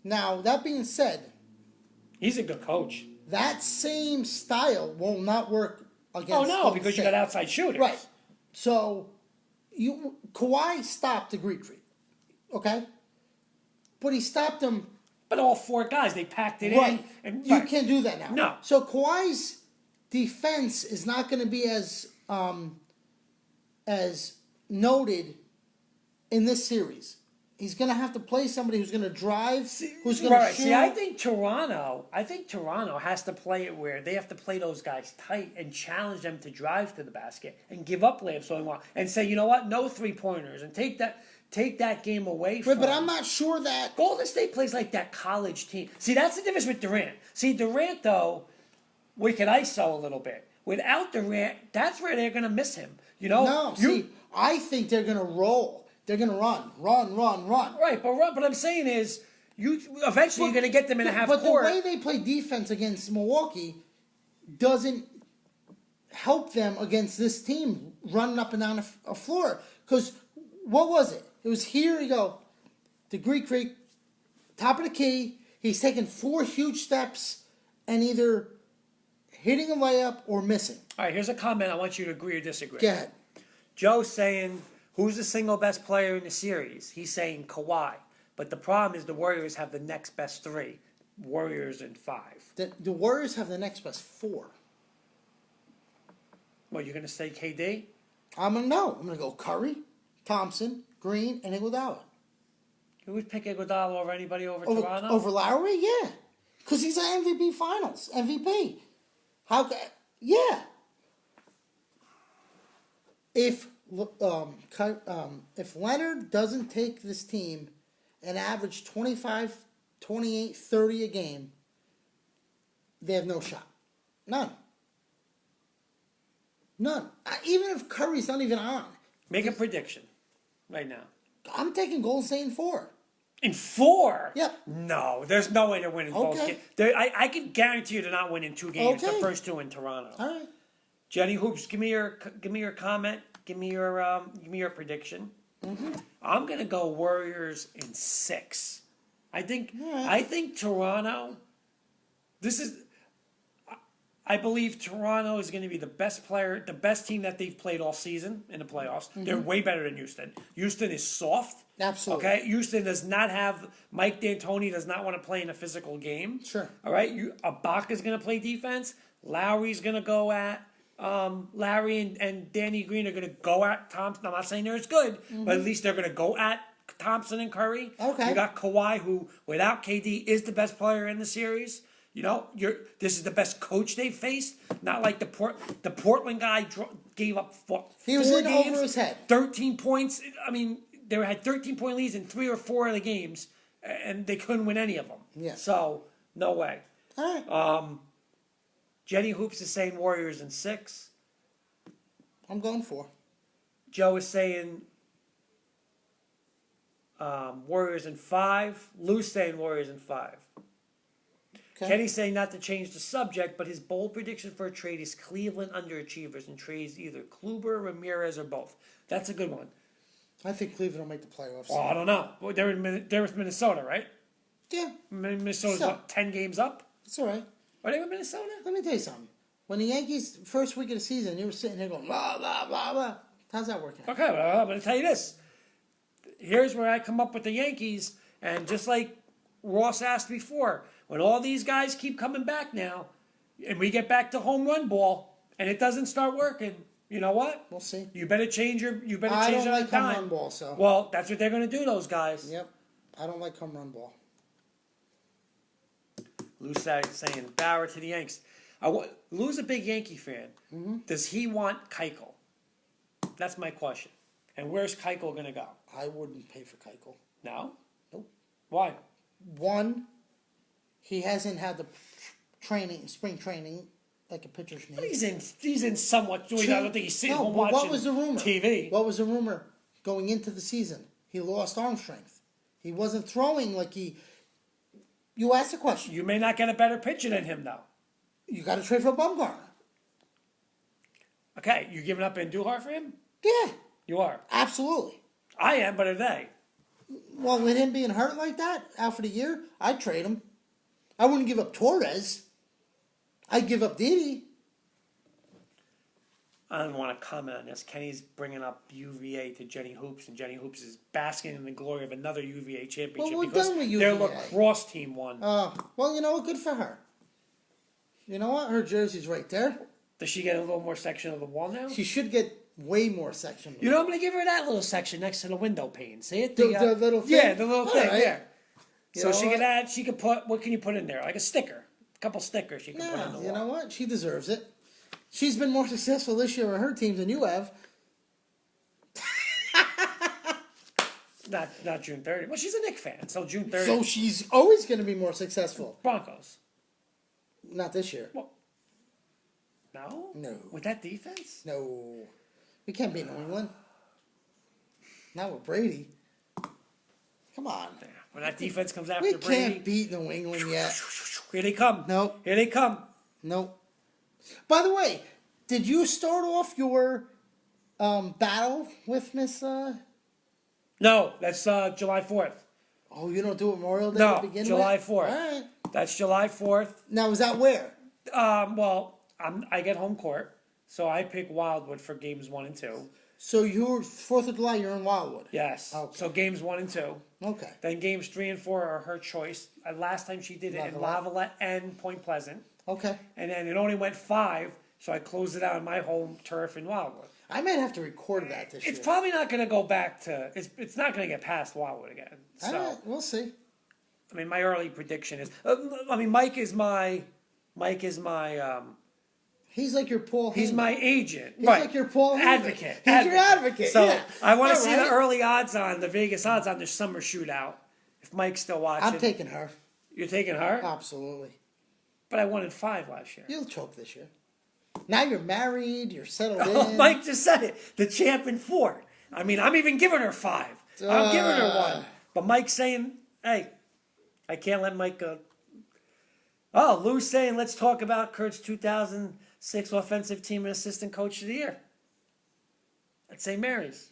Now that being said, he's a good coach. that same style will not work against. Oh no, Golden because you State. got outside shooters. Right. So Kawhi stopped the Greek freak, okay, but he stopped them. But all 4 guys, they packed it Right. in. And You can't do that now. No. So Kawhi's defense is not going to be as noted in this series. He's going to have to play somebody who's going to drive, who's going to shoot. See, I think Toronto has to play it where they have to play those guys tight and challenge them to drive to the basket and give up layups so they want and say, you know what, no 3-pointers and take that game away from But I'm not sure that. Golden State plays like that college team. See, that's the difference with Durant. See, Durant, though, we could ISO a little bit. Without Durant, that's where they're going to miss him. You know? No, see, I think they're going to roll. They're going to run. Right, but I'm saying is, eventually you're going to get them in a half But court. the way they play defense against Milwaukee doesn't help them against this team running up and down a floor. Because what was it? It was here you go, the Greek Freak, top of the key. He's taking 4 huge steps and either hitting a layup or missing. All right, here's a comment. I want you to agree or disagree. Go ahead. Joe's saying, who's the single best player in the series? He's saying Kawhi. But the problem is the Warriors have the next best 3. Warriors in 5. The Warriors have the next best 4. What, you're going to say KD? I'm going to go Curry, Thompson, Green, and Iguodala. You would pick Iguodala over anybody over Toronto? Over Lowry? Yeah. Because he's an MVP Finals. MVP. Yeah. If Leonard doesn't take this team and average 25, 28, 30 a game, they have no shot. None. Even if Curry's not even on. Make a prediction right now. I'm taking Golden State in 4. In 4? Yep. No, there's no way they're winning both Okay. games. I can guarantee you they're not winning 2 games. Okay. The first 2 in Toronto. All right. Jenny Hoops, give me your comment. Give me your prediction. Mm-hmm. I'm gonna go Warriors in 6. I think Toronto. I believe Toronto is going to be the best team that they've played all season in the playoffs. Mm-hmm. They're way better than Houston. Houston is soft. Absolutely. Okay, Houston does not have Mike D'Antoni does not want to play in a physical game. Sure. All right, Ibaka's going to play defense. Lowry's going to go at Larry and Danny Green are going to go at Thompson. I'm not saying they're as good, but at least they're going to go at Thompson and Curry. Okay. You got Kawhi, who without KD is the best player in the series. You know, this is the best coach they've faced. Not like the Portland guy gave up 4 He was in games, over his head. 13 points. I mean, they had 13-point leads in 3 or 4 of the games, and they couldn't win any of them. Yeah. So no way. All right. Jenny Hoops is saying Warriors in 6. I'm going 4. Joe is saying Warriors in 5. Lou's saying Warriors in 5. Okay. Kenny's saying not to change the subject, but his bold prediction for a trade is Cleveland underachievers and trades either Kluber, Ramirez, or both. That's a good one. I think Cleveland will make the playoffs. Well, I don't know. Well, they're with Minnesota, right? Yeah. Minnesota's So- what, 10 games up? It's all right. Are they with Minnesota? Let me tell you something. When the Yankees, first week of the season, you were sitting there going, blah, blah, blah, blah. How's that working out? Okay, well, I'm going to tell you this. Here's where I come up with the Yankees, and just like Ross asked before, when all these guys keep coming back now, and we get back to home run ball, and it doesn't start working, you know what? We'll see. You better change your. I don't your like home time. run ball, so. Well, that's what they're going to do. Those guys. Yep. I don't like home run ball. Lou's saying Bauer to the Yanks. Lou's a big Yankee fan. Mm-hmm. Does he want Keuchel? That's my question. And where's Keuchel going to go? I wouldn't pay for Keuchel. No. Nope. Why? One, he hasn't had the spring training like a pitcher should need. He's in somewhat. I don't think he's sitting home but watching what was the rumor? TV. What was the rumor going into the season? He lost arm strength. He wasn't throwing like he. You asked the question. You may not get a better pitcher than him, though. You got to trade for Bumgarner. Okay, you giving up Andujar for him? Yeah, You are. absolutely. I am, but are they? Well, with him being hurt like that, out for the year, I'd trade him. I wouldn't give up Torres. I'd give up Didi. I don't want to comment on this. Kenny's bringing up UVA to Jenny Hoops, and Jenny Hoops is basking in the glory of another UVA championship Well, we're because done with their UVA. lacrosse team won. Well, you know what? Good for her. You know what? Her jersey's right there. Does she get a little more section of the wall now? She should get way more section. You know, I'm going to give her that little section next to the window pane. See it? The little thing? Yeah, the little All thing, right. yeah. You So know she what? can add, she can put, what can you put in there? Like a sticker. A couple stickers she can put in the No, wall. you know what? She deserves it. She's been more successful this year on her team than you have. Not June 30th. Well, she's a Knicks fan, so June 30th. So she's always going to be more successful. Broncos. Not this year. Well, no? No. With that defense? No. We can't beat New England. Not with Brady. Come on. Yeah. When that defense comes after We Brady. can't beat New England yet. Here they come. Nope. Here they come. Nope. By the way, Did you start off your battle with Miss? No, that's July 4th. Oh, you don't do it Memorial Day No, to begin July with? 4th. All right. That's July 4th. Now, is that where? Well, I get home court, so I pick Wildwood for games 1 and 2. So you're 4th of July, you're in Wildwood. Yes. Okay. So games 1 and 2. Okay. Then games 3 and 4 are her choice. Last time she did it in Lavalette and Point Pleasant. Okay. And then it only went 5, so I closed it out on my home turf in Wildwood. I might have to record that this year. It's probably not going to go back to. It's not going to get past Wildwood again. So All right, we'll see. I mean, my early prediction is. I mean, Mike is my. He's like your Paul. He's Heyman. my agent. He's right. like your Paul Heyman. Advocate. He's your advocate. So yeah. I want to All see the right. early odds on the Vegas odds on the summer shootout. If Mike's still watching, I'm taking her. You're taking her, Absolutely. but I won in 5 last year. You'll choke this year. Now you're married. You're settled Oh, in. Mike just said it. The champ in 4. I mean, I'm even giving her 5. I'm giving her 1. But Mike's saying, hey, I can't let Mike go. Oh, Lou's saying, let's talk about Kurt's 2006 offensive team and assistant coach of the year at St. Mary's.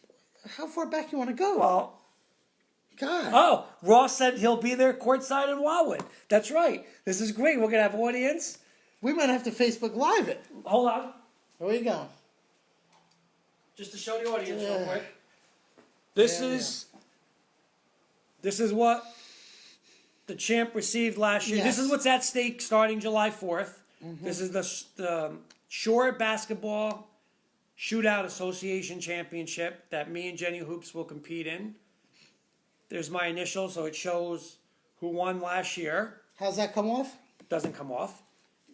How far back you want to go? Well, God. oh, Ross said he'll be there courtside in Wildwood. That's right. This is great. We're going to have audience. We might have to Facebook Live it. Hold on. Where you going? Just to show the audience real Yeah. quick. This Yeah, is what the champ received last year. This Yes. is what's at stake starting July 4th. This is the Shore Basketball Shootout Association Championship that me and Jenny Hoops will compete in. There's my initials, so it shows who won last year. How's that come off? Doesn't come off.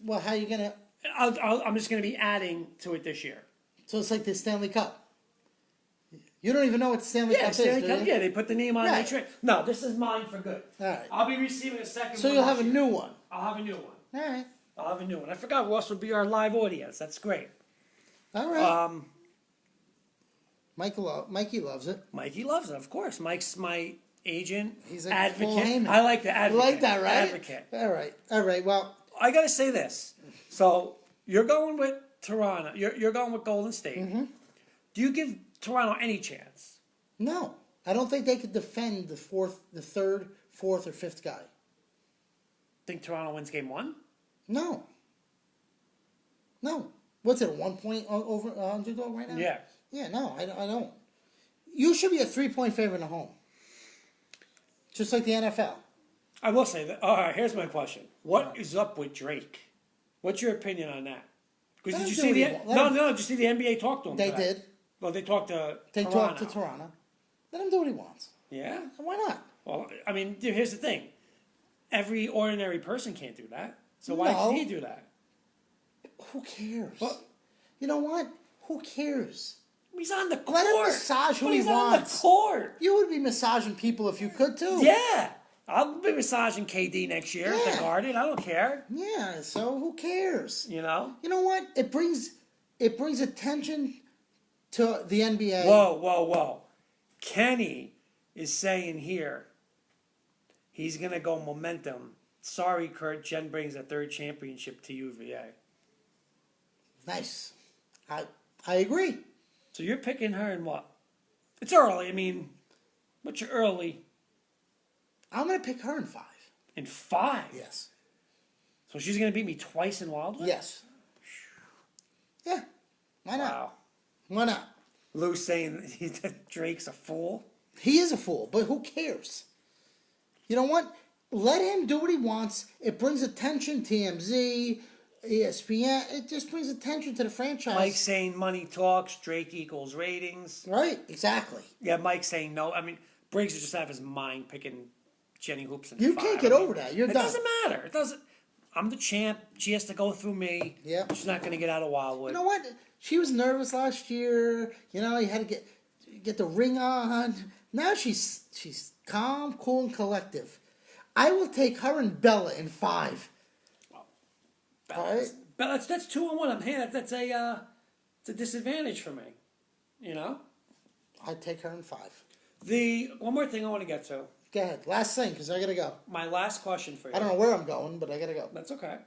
Well, how you gonna? I'm just going to be adding to it this year. So it's like the Stanley Cup. You don't even know what the Stanley Yeah, Cup Stanley is, Cup. do you? Yeah, they put the name on Right. the tray. No, this is mine for good. All right. I'll be receiving a second So one you'll this have a year. new one. I'll have a new one. All right. I'll have a new one. I forgot Ross would be our live audience. That's great. All right. Mikey loves it. Mikey loves it, of course. Mike's my agent, He's like advocate. Paul Heyman. I like the You advocate. like that, right? Advocate. All right. All right. Well, I got to say this. So you're going with Toronto. You're going with Golden State. Mm-hmm. Do you give Toronto any chance? no, I don't think they could defend the third, fourth, or fifth guy. Think Toronto wins game 1? No. No. What's it? A 1 point over underdog right now? Yeah. Yeah. No, I don't. You should be a 3-point favorite at home. Just like the NFL. I will say that. All right, here's my question. What is up with Drake? What's your opinion on that? Because Let did you him do see what he the wants. no? Did you see the NBA talk to him? They today? did. Well, they talked to They Toronto. talked to Toronto. Let him do what he wants. Yeah. Why not? Well, I mean, here's the thing. Every ordinary person can't do that. So why No. can he do that? Who cares? Well- You know what? Who cares? He's on the court. Let him massage who But he he's wants. on the court. You would be massaging people if you could too. Yeah. I'll be massaging KD next year at Yeah. the Garden. I don't care. Yeah. So who cares? You know? You know what? It brings attention to the NBA. Whoa. Kenny is saying here he's going to go momentum. Sorry, Kurt. Jen brings a 3rd championship to UVA. Nice. I agree. So you're picking her in what? It's early. I mean, what's your early? I'm gonna pick her in 5. In 5? Yes. So she's going to beat me twice in Wildwood? Yes. Yeah. Why not? Wow. Why not? Lou's saying that Drake's a fool. He is a fool, but who cares? You know what? Let him do what he wants. It brings attention. TMZ, ESPN. It just brings attention to the franchise. Mike's saying money talks, Drake equals ratings. Right. Exactly. Yeah, Mike's saying no. I mean, Briggs is just out of his mind picking Jenny Hoops in You 5. can't get over that. You're it done. doesn't matter. It doesn't. I'm the champ. She has to go through me. Yeah. She's not going to get out of Wildwood. You know what? She was nervous last year. You know, you had to get the ring on. Now she's calm, cool, and collective. I will take her and Bella in 5. All right. But that's 2-1. I'm here. That's it's a disadvantage for me. You know. I'd take her in 5. The one more thing I want to get to. Go ahead. Last thing, because I gotta go. My last question for you. I don't know where I'm going, but I gotta go. That's okay.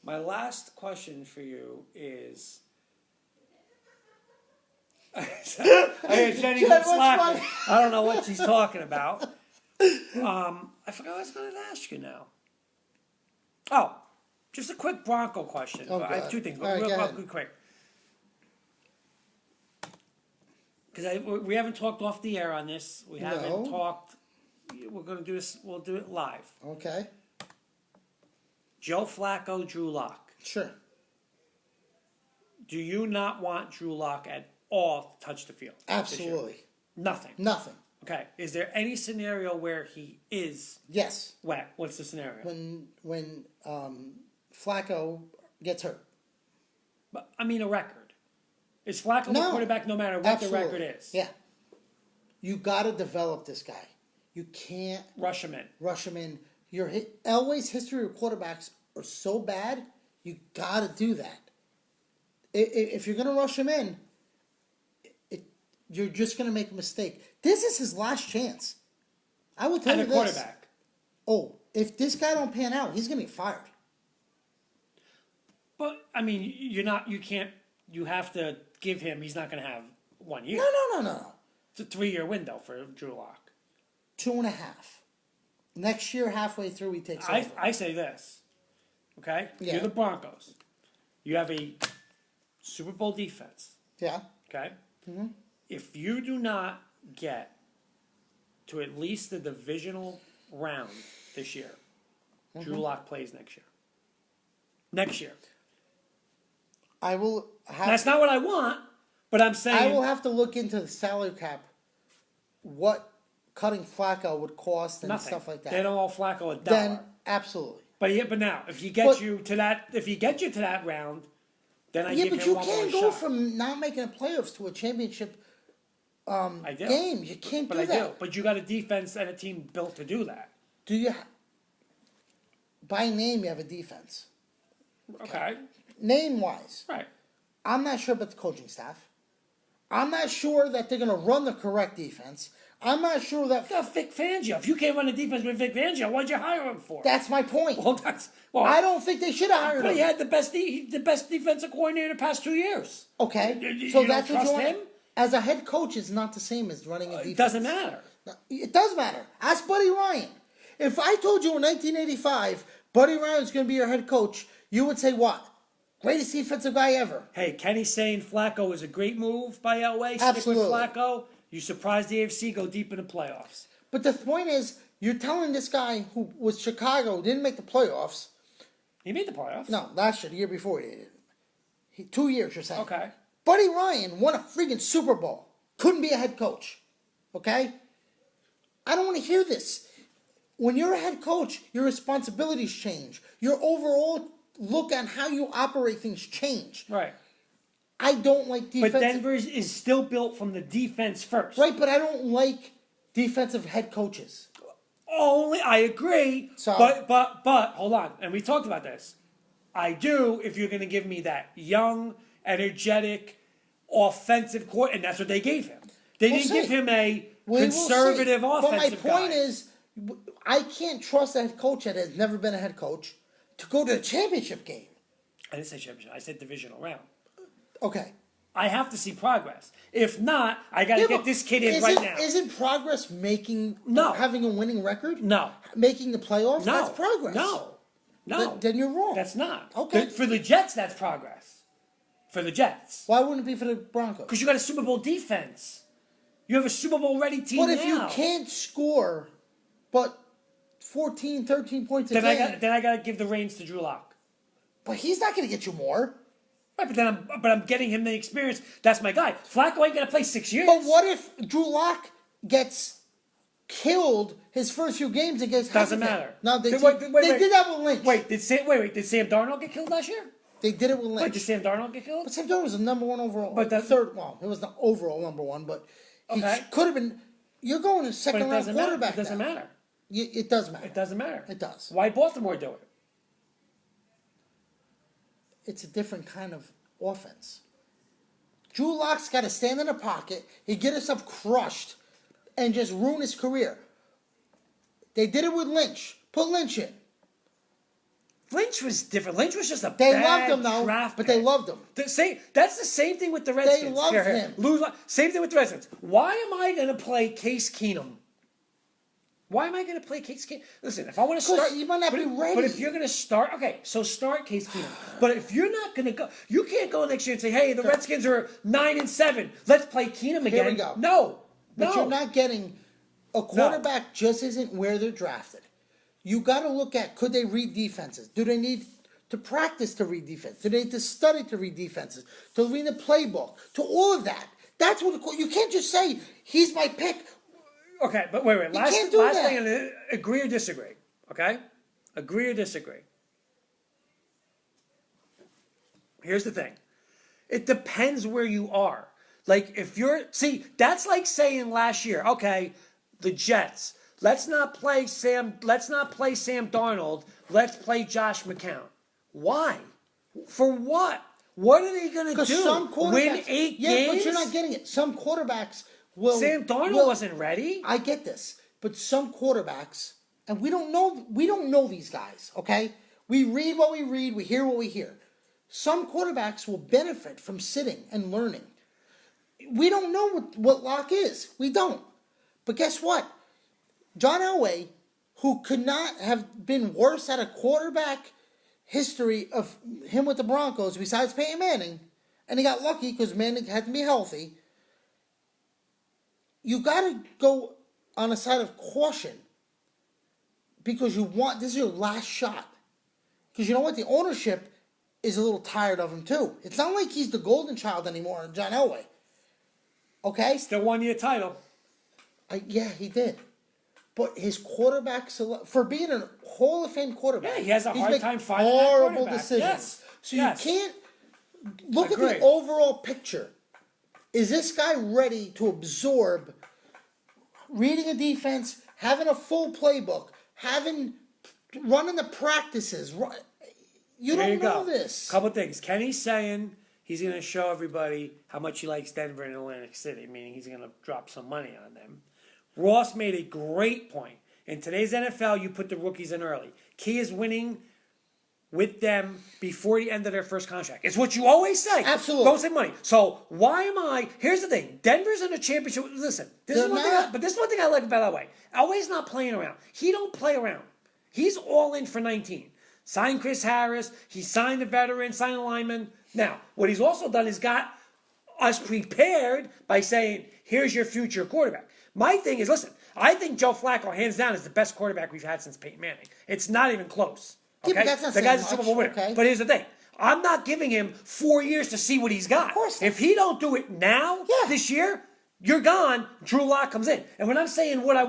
My last question for you is, Hey, Jenny, Jen, good what's slack. funny? I don't know what she's talking about. I forgot what I was going to ask you now. Oh, just a quick Bronco question. Oh, I have God. two things, All right, real go ahead. quick. Because we haven't talked off the air on this. We haven't No. talked. We're going to do this. We'll do it live. Okay, Joe Flacco, Drew Lock. sure. Do you not want Drew Lock at all to touch the field? this year? Absolutely. Nothing. Nothing. Okay. Is there any scenario where he is Yes. wet? What's the scenario? When Flacco gets hurt. But I mean, a record. Is Flacco No. the quarterback no matter what Absolutely. the record is? Yeah. You got to develop this guy. You can't Rush him in. rush him in. Elway's history of quarterbacks are so bad. You got to do that. If you're going to rush him in, you're just going to make a mistake. This is his last chance. I will tell And you a this. quarterback. Oh, if this guy don't pan out, he's going to get fired. But I mean, you're not. You can't. You have to give him. He's not going to have 1 year. No. It's a 3-year window for Drew Lock. 2.5. Next year, halfway through, he takes over. I say this. Okay, Yeah. You're the Broncos. You have a Super Bowl defense. Yeah. Okay. If you do not get to at least the divisional round this year, Drew Lock plays next year. Next year. I will have. That's not what I want, but I'm saying. I will have to look into the salary cap. What cutting Flacco would cost and nothing. stuff like that. They don't owe Flacco a dollar. Then absolutely. But now, if he gets you to that round, then I Yeah, give but him you one can't more go shot. from not making the playoffs to a championship I do. game. You can't But do I that. do. But you got a defense and a team built to do that. Do you? By name, you have a defense. Okay. Name wise, Right. I'm not sure about the coaching staff. I'm not sure that they're going to run the correct defense. I'm not sure that. You got Vic Fangio. If you can't run a defense with Vic Fangio, what'd you hire him for? That's my point. Well, I don't think they should have hired But he him. had the best defensive coordinator the past 2 years. Okay, You so don't that's what trust you want. him? As a head coach, is not the same as running a defense. It doesn't matter. It does matter. Ask Buddy Ryan. If I told you in 1985 Buddy Ryan's going to be your head coach, you would say what? Greatest defensive guy ever. Hey, Kenny's saying Flacco was a great move by Elway. Absolutely. Stick with Flacco. You surprised the AFC go deep in the playoffs. But the point is, you're telling this guy who was Chicago, didn't make the playoffs. He made the playoffs. No, last year, the year before he did. 2 years, you're saying. Okay. Buddy Ryan won a freaking Super Bowl. Couldn't be a head coach. Okay? I don't want to hear this. When you're a head coach, your responsibilities change. Your overall look on how you operate things change. Right. I don't like defense. But Denver is still built from the defense first. Right, but I don't like defensive head coaches. Only I agree. So- but hold on, and we talked about this. I do if you're going to give me that young, energetic, offensive court, and that's what they gave him. They We'll didn't see. give him a We will conservative see. offensive But my point guy. is, I can't trust a head coach that has never been a head coach to go to a championship game. I didn't say championship. I said divisional round. Okay. I have to see progress. If not, I got to Yeah, get but this kid in right now. Isn't progress making No. having a winning record? No. Making the playoffs? No. That's progress. No. Then you're wrong. That's not. Okay. For the Jets, that's progress. For the Jets. Why wouldn't it be for the Broncos? Because you got a Super Bowl defense. You have a Super Bowl ready team But if now. you can't score but 14, 13 points a then game, I got to give the reins to Drew Lock. but he's not going to get you more. Right, but I'm getting him the experience. That's my guy. Flacco ain't gonna play 6 years. But what if Drew Lock gets killed his first few games against Doesn't Hackensack? matter. No, they Wait, did wait. that with Lynch. Wait, did Sam Darnold get killed last year? They did it with Wait, Lynch. did Sam Darnold get killed? But Sam Darnold was the number one overall. But that- third, well, he was the overall number one, but he Okay. could have been. You're going to But second it round doesn't matter. quarterback. It doesn't now. matter. It does matter. It doesn't matter. It does. Why Baltimore do it? It's a different kind of offense. Drew Lock's got to stand in the pocket. He get himself crushed and just ruin his career. They did it with Lynch. Put Lynch in. Lynch was different. Lynch was just a They bad loved him though, draft but pick. they loved him. That's the same thing with the Redskins. loved him. Same thing with the Redskins. Why am I going to play Case Keenum? Why am I going to play Case Keenum? Listen, if I want to start, you might not be ready. But if you're going to start, okay, so start Case Keenum. But if you're not going to go, you can't go next year and say, "Hey, the Redskins are 9-7. Let's play Keenum again." Here we go. No, But no. you're not getting a quarterback. Just isn't where they're drafted. You got to look at, could they read defenses? Do they need to practice to read defense? Do they need to study to read defenses? To read the playbook? To all of that. That's what you can't just say he's my pick. Okay, but wait. Last can't do that. thing, agree or disagree. Okay, agree or disagree. Here's the thing. It depends where you are. Like if that's like saying last year, okay, the Jets. Let's not play Sam Darnold. Let's play Josh McCown. Why? For what? What are they going to do? Some Win 8 games? but you're not getting it. Some quarterbacks will. Sam Darnold wasn't ready. I get this, but some quarterbacks, and we don't know these guys. Okay, we read what we read, we hear what we hear. Some quarterbacks will benefit from sitting and learning. We don't know what Locke is. We don't. But guess what? John Elway, who could not have been worse at a quarterback history of him with the Broncos besides Peyton Manning, and he got lucky because Manning had to be healthy. You got to go on a side of caution because this is your last shot. Because you know what? The ownership is a little tired of him too. It's not like he's the golden child anymore, John Elway. Okay? Still 1 year title. Yeah, he did. But his quarterback for being a Hall of Fame quarterback, Yeah, he has a hard making time finding that horrible quarterback. decisions. Yes. So Yes. you can't look at Agreed. the overall picture. Is this guy ready to absorb reading a defense, having a full playbook, running the practices? You There don't you know go. this. Couple things. Kenny's saying he's going to show everybody how much he likes Denver and Atlantic City, meaning he's going to drop some money on them. Ross made a great point. In today's NFL, you put the rookies in early. Key is winning with them before the end of their first contract. It's what you always say. Absolutely. Don't save money. So why am I? Here's the thing. Denver's in a championship. Listen, this is one thing I like about Elway. Elway's not playing around. He don't play around. He's all in for 19. Signed Chris Harris. He signed the veteran, signed the lineman. Now, what he's also done is got us prepared by saying, here's your future quarterback. My thing is, listen, I think Joe Flacco, hands down, is the best quarterback we've had since Peyton Manning. It's not even close. Okay? Yeah, but that's not the guy's a saying Super Bowl much, winner. okay? But here's the thing. I'm not giving him 4 years to see what he's got. Of course not. If he don't do it now, Yeah. this year, you're gone. Drew Lock comes in. And when I'm saying what I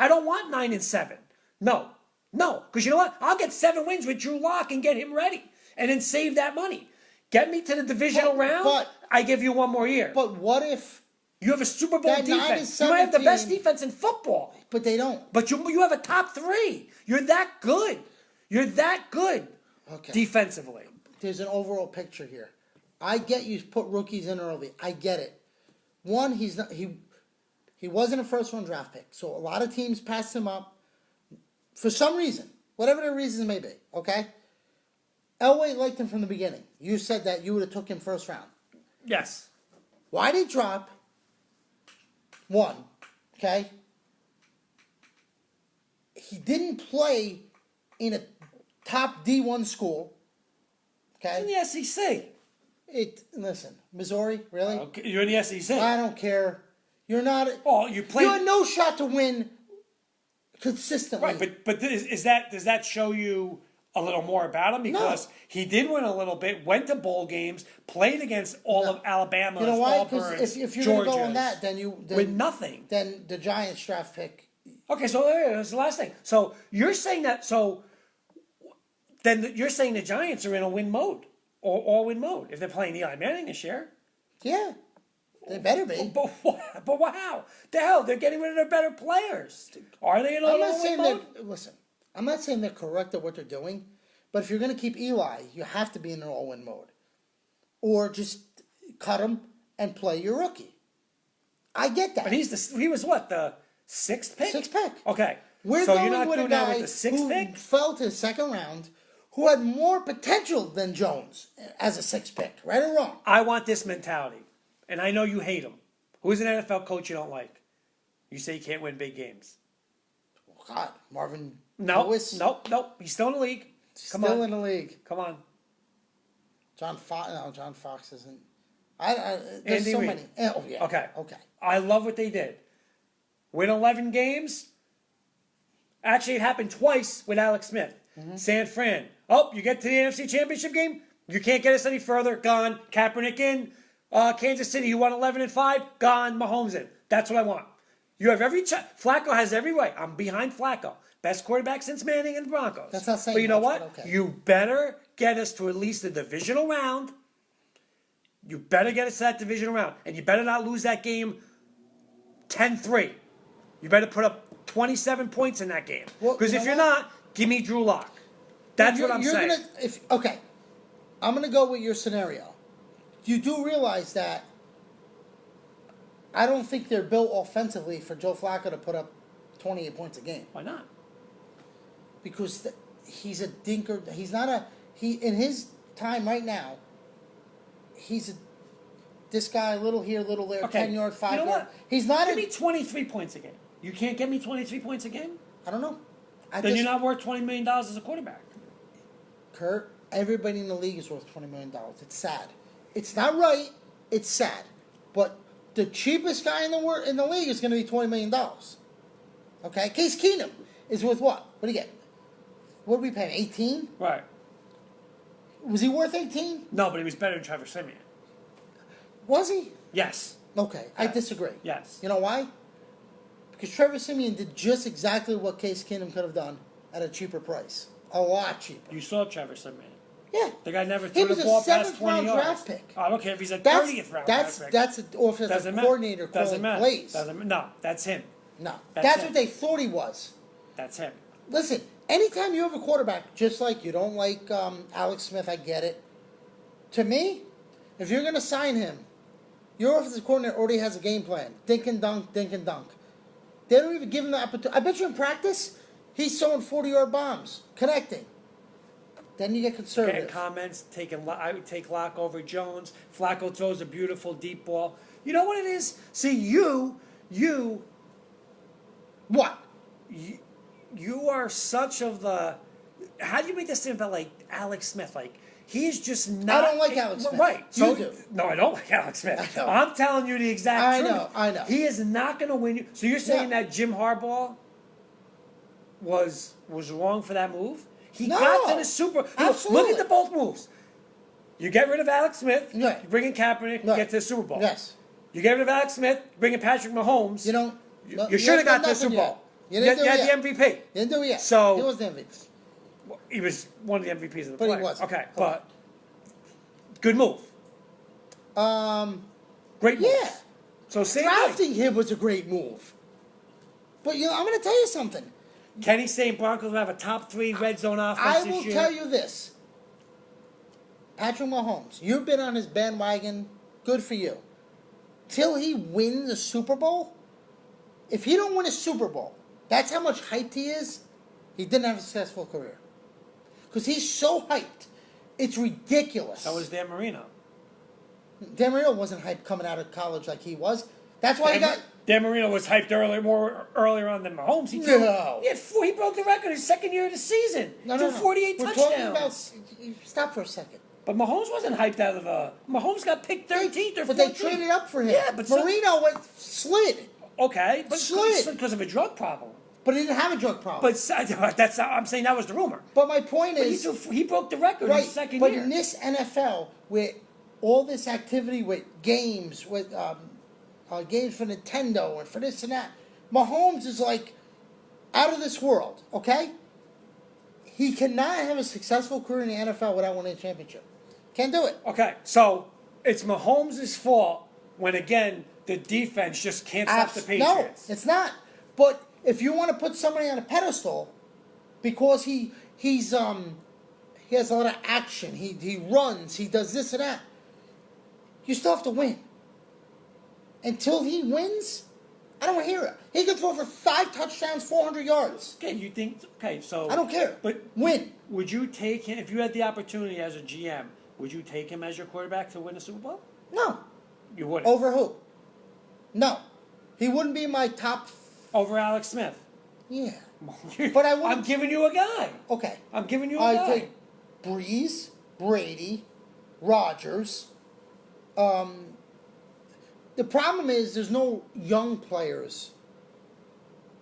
don't want 9-7. No. Because you know what? I'll get 7 wins with Drew Lock and get him ready. And then save that money. Get me to the divisional round, I give you 1 more year. But what if... You have a Super Bowl That defense. 9-7 You might have the best team- defense in football. But they don't. But you have a top 3. You're that good. You're that good defensively. There's an overall picture here. I get you put rookies in early. I get it. One, he wasn't a first round draft pick. So a lot of teams passed him up for some reason. Whatever the reasons may be. Okay? Elway liked him from the beginning. You said that you would have took him first round. Yes. Why did he drop? One, okay? He didn't play in a top D1 school. Okay? In the SEC. Listen, Missouri, really? Okay, you're in the SEC. I don't care. You're not. Oh, you played. You had no shot to win consistently. Right, but does that show you a little more about him? Because he did win a little bit, went to bowl games, played against all of Alabama, You know why? Auburn's, Because if you're going to go on Georgia's, that, then with nothing. Then the Giants draft pick. Okay, so there's the last thing. So you're saying that. So then you're saying the Giants are in a win mode or all win mode if they're playing Eli Manning this year. Yeah, they better be. But wow, the hell, they're getting rid of their better players. Are they in I'm not all saying win mode? listen, I'm not saying they're correct at what they're doing, but if you're going to keep Eli, you have to be in an all-win mode, or just cut him and play your rookie. I get that. But he was what, the 6th pick? 6th pick. Okay. We're so going you're not with a doing that guy with the 6th who pick? fell to the second round, who had more potential than Jones as a 6th pick, right or wrong. I want this mentality, and I know you hate him. Who's an NFL coach you don't like? You say you can't win big games. Oh, God, Marvin No, Lewis. nope. He's still in the league. Come Still on. in the league. Come on. John Fox isn't. There's Andy so Reid. many. Oh, yeah. Okay. Okay. I love what they did. Win 11 games. Actually, it happened twice with Alex Smith. San Fran. Oh, you get to the NFC Championship game? You can't get us any further. Gone. Kaepernick in. Kansas City, you won 11-5. Gone. Mahomes in. That's what I want. You have every Flacco has every right. I'm behind Flacco. Best quarterback since Manning and the Broncos. That's not saying But you know much, what? but okay. You better get us to at least the divisional round. You better get us to that divisional round. And you better not lose that game 10-3. You better put up 27 points in that game. Well, Because you if know you're what? not, give me Drew Lock. That's what I'm saying. Okay, I'm gonna go with your scenario. You do realize that I don't think they're built offensively for Joe Flacco to put up 28 points a game Why not? because he's a dinker. He's not a in his time right now. This guy, little here, little there, Okay. 10-yard, 5 You know yard. what? He's not Give a. me 23 points a game. You can't get me 23 points a game? I don't know. Then you're not worth $20 million as a quarterback. Kurt, everybody in the league is worth $20 million. It's sad. It's not right. It's sad. But the cheapest guy in the league is going to be $20 million. Okay? Case Keenum is worth what? What do you get? What are we paying? 18? Right. Was he worth 18? No, but he was better than Trevor Siemian. Was he? Yes. Okay, I disagree. Yes. You know why? Because Trevor Siemian did just exactly what Case Keenum could have done at a cheaper price. A lot cheaper. You saw Trevor Siemian. Yeah. The guy never He threw was the a ball past 7th 20 round yards. draft pick. I don't care if he's a That's 30th round that's draft pick. that's an offensive Doesn't matter. coordinator Doesn't calling matter. plays. No, that's him. No, That's that's it. what they thought he was. That's him. Listen, anytime you have a quarterback, just like you don't like Alex Smith, I get it. To me, if you're going to sign him, your offensive coordinator already has a game plan. Dink and dunk, dink and dunk. They don't even give him the opportunity. I bet you in practice, he's throwing 40-yard bombs, connecting. Then you get Getting conservative. comments, I would take Lock over Jones. Flacco throws a beautiful deep ball. You know what it is? See, you What? you are such of the. How do you make this thing about like Alex Smith? Like he's just not. I don't like Alex Smith. Right? You So do. no, I don't like Alex Smith. I know. I'm telling you the exact I truth. know, I know. He is not going to win you. So you're saying Yeah. that Jim Harbaugh was wrong for that move? He No. got to the Super. Look Absolutely. at the both moves. You get rid of Alex Smith. Right. You bring in Kaepernick. You Right. get to the Super Bowl. Yes. You get rid of Alex Smith. Bring in Patrick Mahomes. You don't. You should have got to the Super Bowl. You didn't do you it had yet. the MVP. You didn't do it yet. So- he was the MVP. He was one of the MVPs of the But he play. wasn't. Okay, but good move. Great move. Yeah. So same thing. Drafting him was a great move. But I'm going to tell you something. Kenny saying Broncos will have a top 3 red zone offense I this will year. tell you this. Patrick Mahomes, you've been on his bandwagon. Good for you. Till he wins a Super Bowl, if he don't win a Super Bowl, that's how much hyped he is. He didn't have a successful career. Because he's so hyped. It's ridiculous. So was Dan Marino. Dan Marino wasn't hyped coming out of college like he was. That's why he got... Dan Marino was hyped earlier on than Mahomes. He threw, No. he broke the record his second year of the season. No, Threw no, no. 48 We're touchdowns. talking about... Stop for a second. But Mahomes wasn't hyped out of the. Mahomes got picked 13th or 14th. But they traded up for him. Yeah, but Marino slid. Okay, but Slid. because of a drug problem. But he didn't have a drug problem. But that's I'm saying that was the rumor. But my point But is... he broke the record Right, his second but year. in this NFL, with all this activity with games, with games for Nintendo and for this and that, Mahomes is like out of this world, okay? He cannot have a successful career in the NFL without winning a championship. Can't do it. Okay, so it's Mahomes' fault when again the defense just can't stop the No, Patriots. it's not. But if you want to put somebody on a pedestal because he has a lot of action, he runs, he does this and that, you still have to win. Until he wins, I don't want to hear it. He could throw for 5 touchdowns, 400 yards. Okay, you think? Okay, so I don't care. But Win. would you take him if you had the opportunity as a GM? Would you take him as your quarterback to win a Super Bowl? No. You wouldn't. Over who? No. He wouldn't be my top. Over Alex Smith. Yeah. But I wouldn't. I'm giving you a guy. Okay. I'm giving you a I guy. take Breeze, Brady, Rodgers. The problem is there's no young players.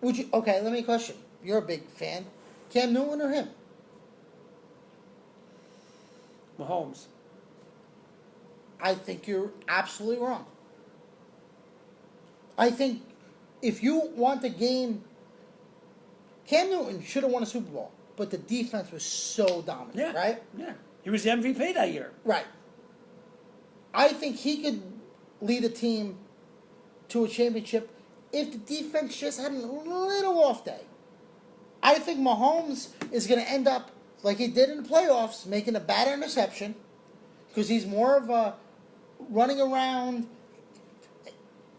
Would you? Okay, let me question. You're a big fan. Cam Newton or him? Mahomes. I think you're absolutely wrong. I think if you want the game, Cam Newton should have won a Super Bowl, but the defense was so dominant, Yeah. right? Yeah. He was the MVP that year. Right. I think he could lead a team to a championship if the defense just had a little off day. I think Mahomes is going to end up like he did in the playoffs, making a bad interception because he's more of a running around.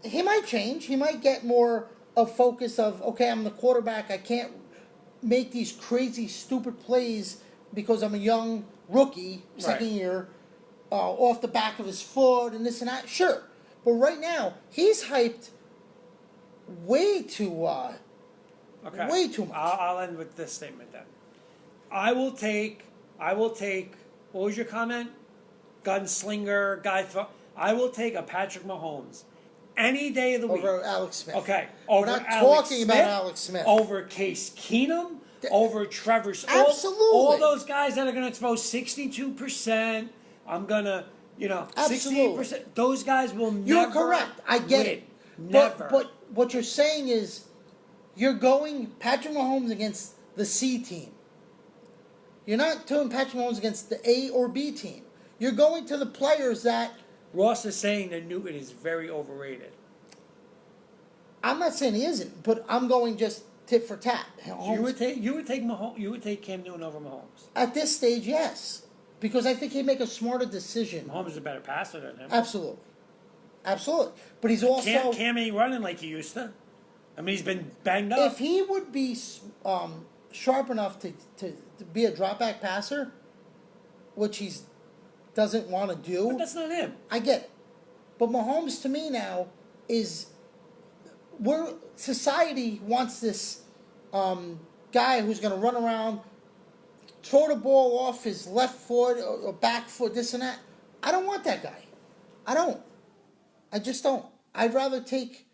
He might change. He might get more of focus of, okay, I'm the quarterback. I can't make these crazy, stupid plays because I'm a young rookie, second Right. year, off the back of his foot and this and that. Sure. But right now, he's hyped way too Okay. way too much. I'll end with this statement then. I will take. What was your comment? Gunslinger guy. I will take a Patrick Mahomes any day of the week. Over Alex Smith. Okay. We're Over not Alex talking Smith, about Alex Smith. Over Case Keenum. Over Trevor. Absolutely. All those guys that are going to throw 62%. I'm gonna. Absolutely. 68%. Those guys will never. You're correct. I get win. it. Never. But what you're saying is you're going Patrick Mahomes against the C team. You're not doing Patrick Mahomes against the A or B team. You're going to the players that Ross is saying that Newton is very overrated. I'm not saying he isn't, but I'm going just tit for tat. You would take Mahomes. You would take Cam Newton over Mahomes. At this stage, yes, because I think he'd make a smarter decision. Mahomes is a better passer than him. Absolutely, absolutely. But he's also Cam ain't running like he used to. I mean, he's been banged up. if he would be sharp enough to be a drop back passer, which he doesn't want to do. But that's not him. I get it. But Mahomes to me now is where society wants this guy who's going to run around, throw the ball off his left foot or back foot, this and that. I don't want that guy. I don't. I just don't. I'd rather take.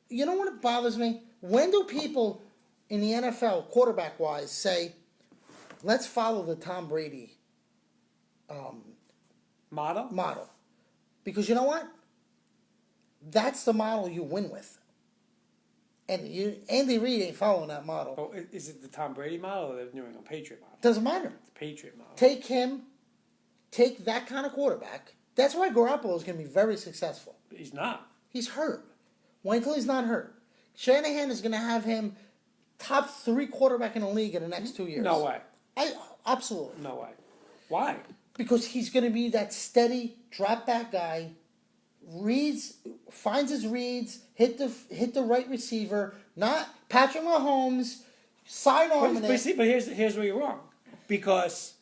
You know what bothers me? When do people in the NFL, quarterback wise, say, let's follow the Tom Brady model? Because you know what? That's the model you win with. And Andy Reid ain't following that model. Oh, is it the Tom Brady model or the New England Patriot model? Doesn't matter. The Patriot model. Take him, take that kind of quarterback. That's why Garoppolo is going to be very successful. He's not. He's hurt. Wait until he's not hurt. Shanahan is going to have him top 3 quarterback in the league in the next 2 years. No way. Absolutely. No way. Why? Because he's going to be that steady drop back guy. Finds his reads, hit the right receiver. Not Patrick Mahomes sidearming But it. here's where you're wrong. Because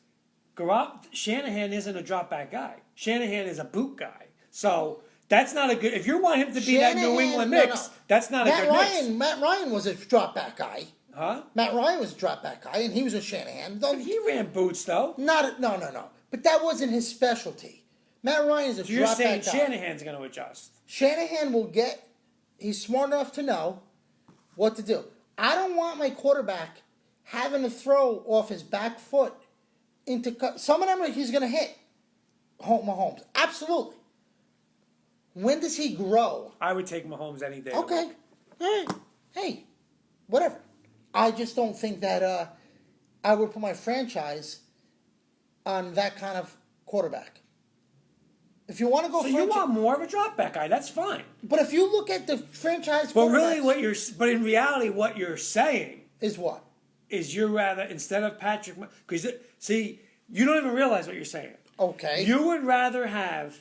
Shanahan isn't a drop back guy. Shanahan is a boot guy. So that's not a good. If you want him to be that New England mix, that's not a good mix. Matt Ryan was a drop back guy. Huh? Matt Ryan was a drop back guy, and he was a Shanahan. He ran boots though. No. But that wasn't his specialty. Matt Ryan is a So you're drop saying back guy. Shanahan's going to adjust? Shanahan will get. He's smart enough to know what to do. I don't want my quarterback having to throw off his back foot into some of them. He's going to hit Mahomes. Absolutely. When does he grow? I would take Mahomes any day. of the Okay. week. All right. Hey, whatever. I just don't think that I would put my franchise on that kind of quarterback. If you want to go, So you want more of a drop back guy? That's fine. but if you look at the franchise, But really, quarterbacks, but in reality, what you're saying is what? is you're rather instead of Patrick, because see, you don't even realize what you're saying. Okay. You would rather have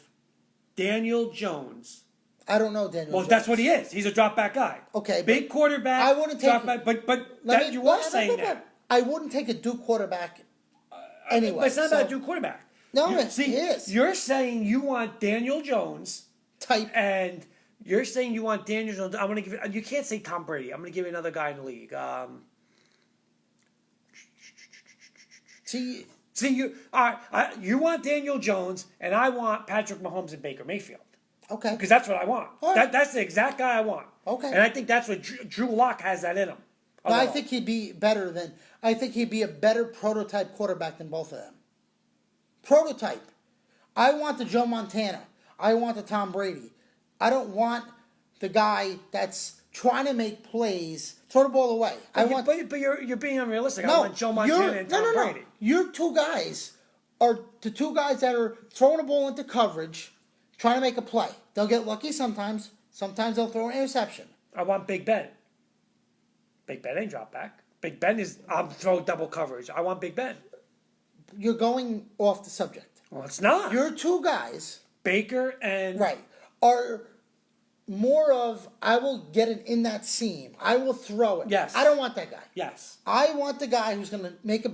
Daniel Jones I don't know Daniel Well, Jones. that's what he is. He's a drop back guy. Okay, big but quarterback. I wouldn't take drop it- back, but Let that me- you no, were no, saying no, no. that. I wouldn't take a Duke quarterback anyway. But it's not so- about a Duke quarterback. No, You- it see, is. You're saying you want Daniel Jones, type. and you're saying you want Daniel Jones. I'm gonna give you. You can't say Tom Brady. I'm gonna give you another guy in the league. See, See, you want Daniel Jones, and I want Patrick Mahomes and Baker Mayfield. okay. Because that's what I want. All right. That's the exact guy I want. Okay. And I think that's what Drew Lock has that in him. No, I think he'd be better than. I think he'd be a better prototype quarterback than both of them. Prototype. I want the Joe Montana. I want the Tom Brady. I don't want the guy that's trying to make plays, throw the ball away. But you're being unrealistic. I want Joe Montana and Tom Brady. Your two guys are the two guys that are throwing the ball into coverage, trying to make a play. They'll get lucky sometimes. Sometimes they'll throw an interception. I want Big Ben. Big Ben ain't drop back. Big Ben is I'm throw double coverage. I want Big Ben. You're going off the subject. Well, it's not. Your two guys, Baker and right, are more of I will get it in that seam. I will throw it. Yes. I don't want that guy. yes. I want the guy who's going to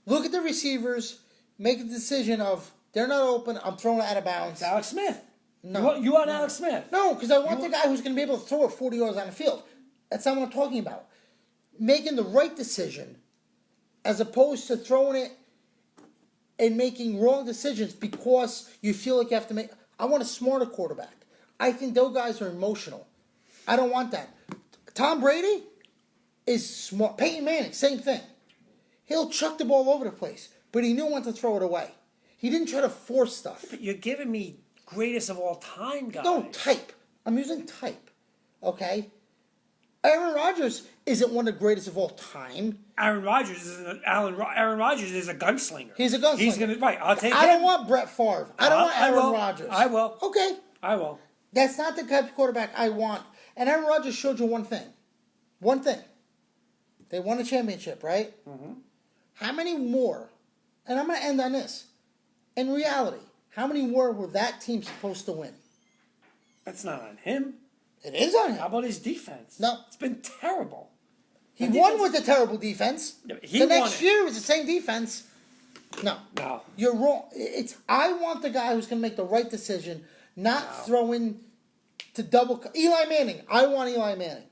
look at the receivers, make a decision of they're not open. I'm throwing it out of bounds. It's Alex Smith. No. You want Alex Smith? No, because I want the guy who's going to be able to throw it 40 yards on the field. That's not what I'm talking about. Making the right decision as opposed to throwing it and making wrong decisions because you feel like you have to make. I want a smarter quarterback. I think those guys are emotional. I don't want that. Tom Brady is smart. Peyton Manning, same thing. He'll chuck the ball over the place, but he knew when to throw it away. He didn't try to force stuff. But you're giving me greatest of all time guys. No, type. I'm using type. Okay? Aaron Rodgers isn't one of the greatest of all time. Aaron Rodgers is a gunslinger. He's a gunslinger. He's gonna right. I'll take I him. don't want Brett Favre. I don't want I Aaron will. Rodgers. I will. Okay. I will. That's not the type of quarterback I want. And Aaron Rodgers showed you one thing. One thing. They won a championship, right? Mm-hmm. How many more? And I'm going to end on this. In reality, how many more were that team supposed to win? That's not on him. It is on How him. about his defense? No. It's been terrible. He The won defense- with a terrible defense. Yeah, he the won next it. year was the same defense. No. No. You're wrong. I want the guy who's going to make the right decision, not throwing to double. Eli Manning. I want Eli Manning.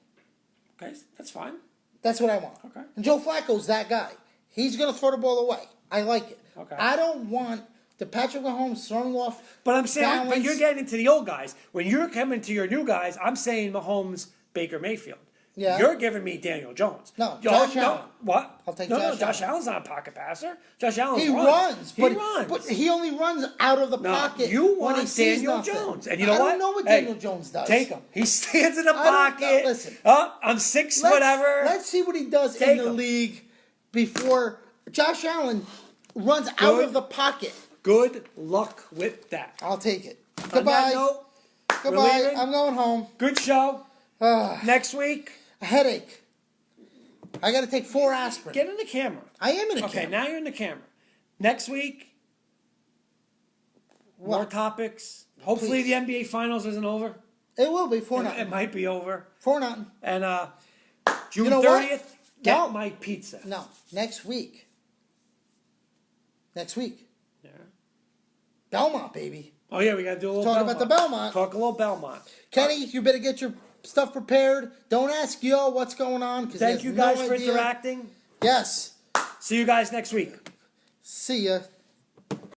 Okay, that's fine. That's what I want. Okay. And Joe Flacco's that guy. He's going to throw the ball away. I like it. Okay. I don't want the Patrick Mahomes throwing off. But I'm saying, but balance. you're getting into the old guys. When you're coming to your new guys, I'm saying Mahomes, Baker Mayfield. Yeah. You're giving me Daniel Jones. No, Yo, Josh Allen. What? I'll take no, Josh Josh Allen. Allen's not a pocket passer. Josh Allen He runs. runs, He but, runs. but he only runs out of the No, pocket you when he want sees Daniel nothing. Jones. And you know I what? don't know what Hey, Daniel Jones does. Take him. He stands in the I don't know. pocket. Listen. I'm six, whatever. Let's see what he does Take in the him. league before Josh Allen runs out Good. of the pocket. Good luck with that. I'll take it. On that Goodbye. note, we're Goodbye. leaving. I'm going home. Good show. Next week, A headache. I got to take 4 aspirin. get in the camera. I am in a Okay, camera. now you're in the camera. Next week, more What? topics. Hopefully Please. the NBA Finals isn't over. It will be 4 It nothing. might be over. 4 nothing. And June You know what? 30th, get No. my pizza. No, next week. Next week. Yeah. Belmont, baby. Oh yeah, we gotta do a little Talk Belmont. about the Belmont. Talk a little Belmont. Kenny, you better get your stuff prepared. Don't ask Yo what's going on. 'Cause he Thank has you no guys for idea. interacting. Yes. See you guys next week. See ya.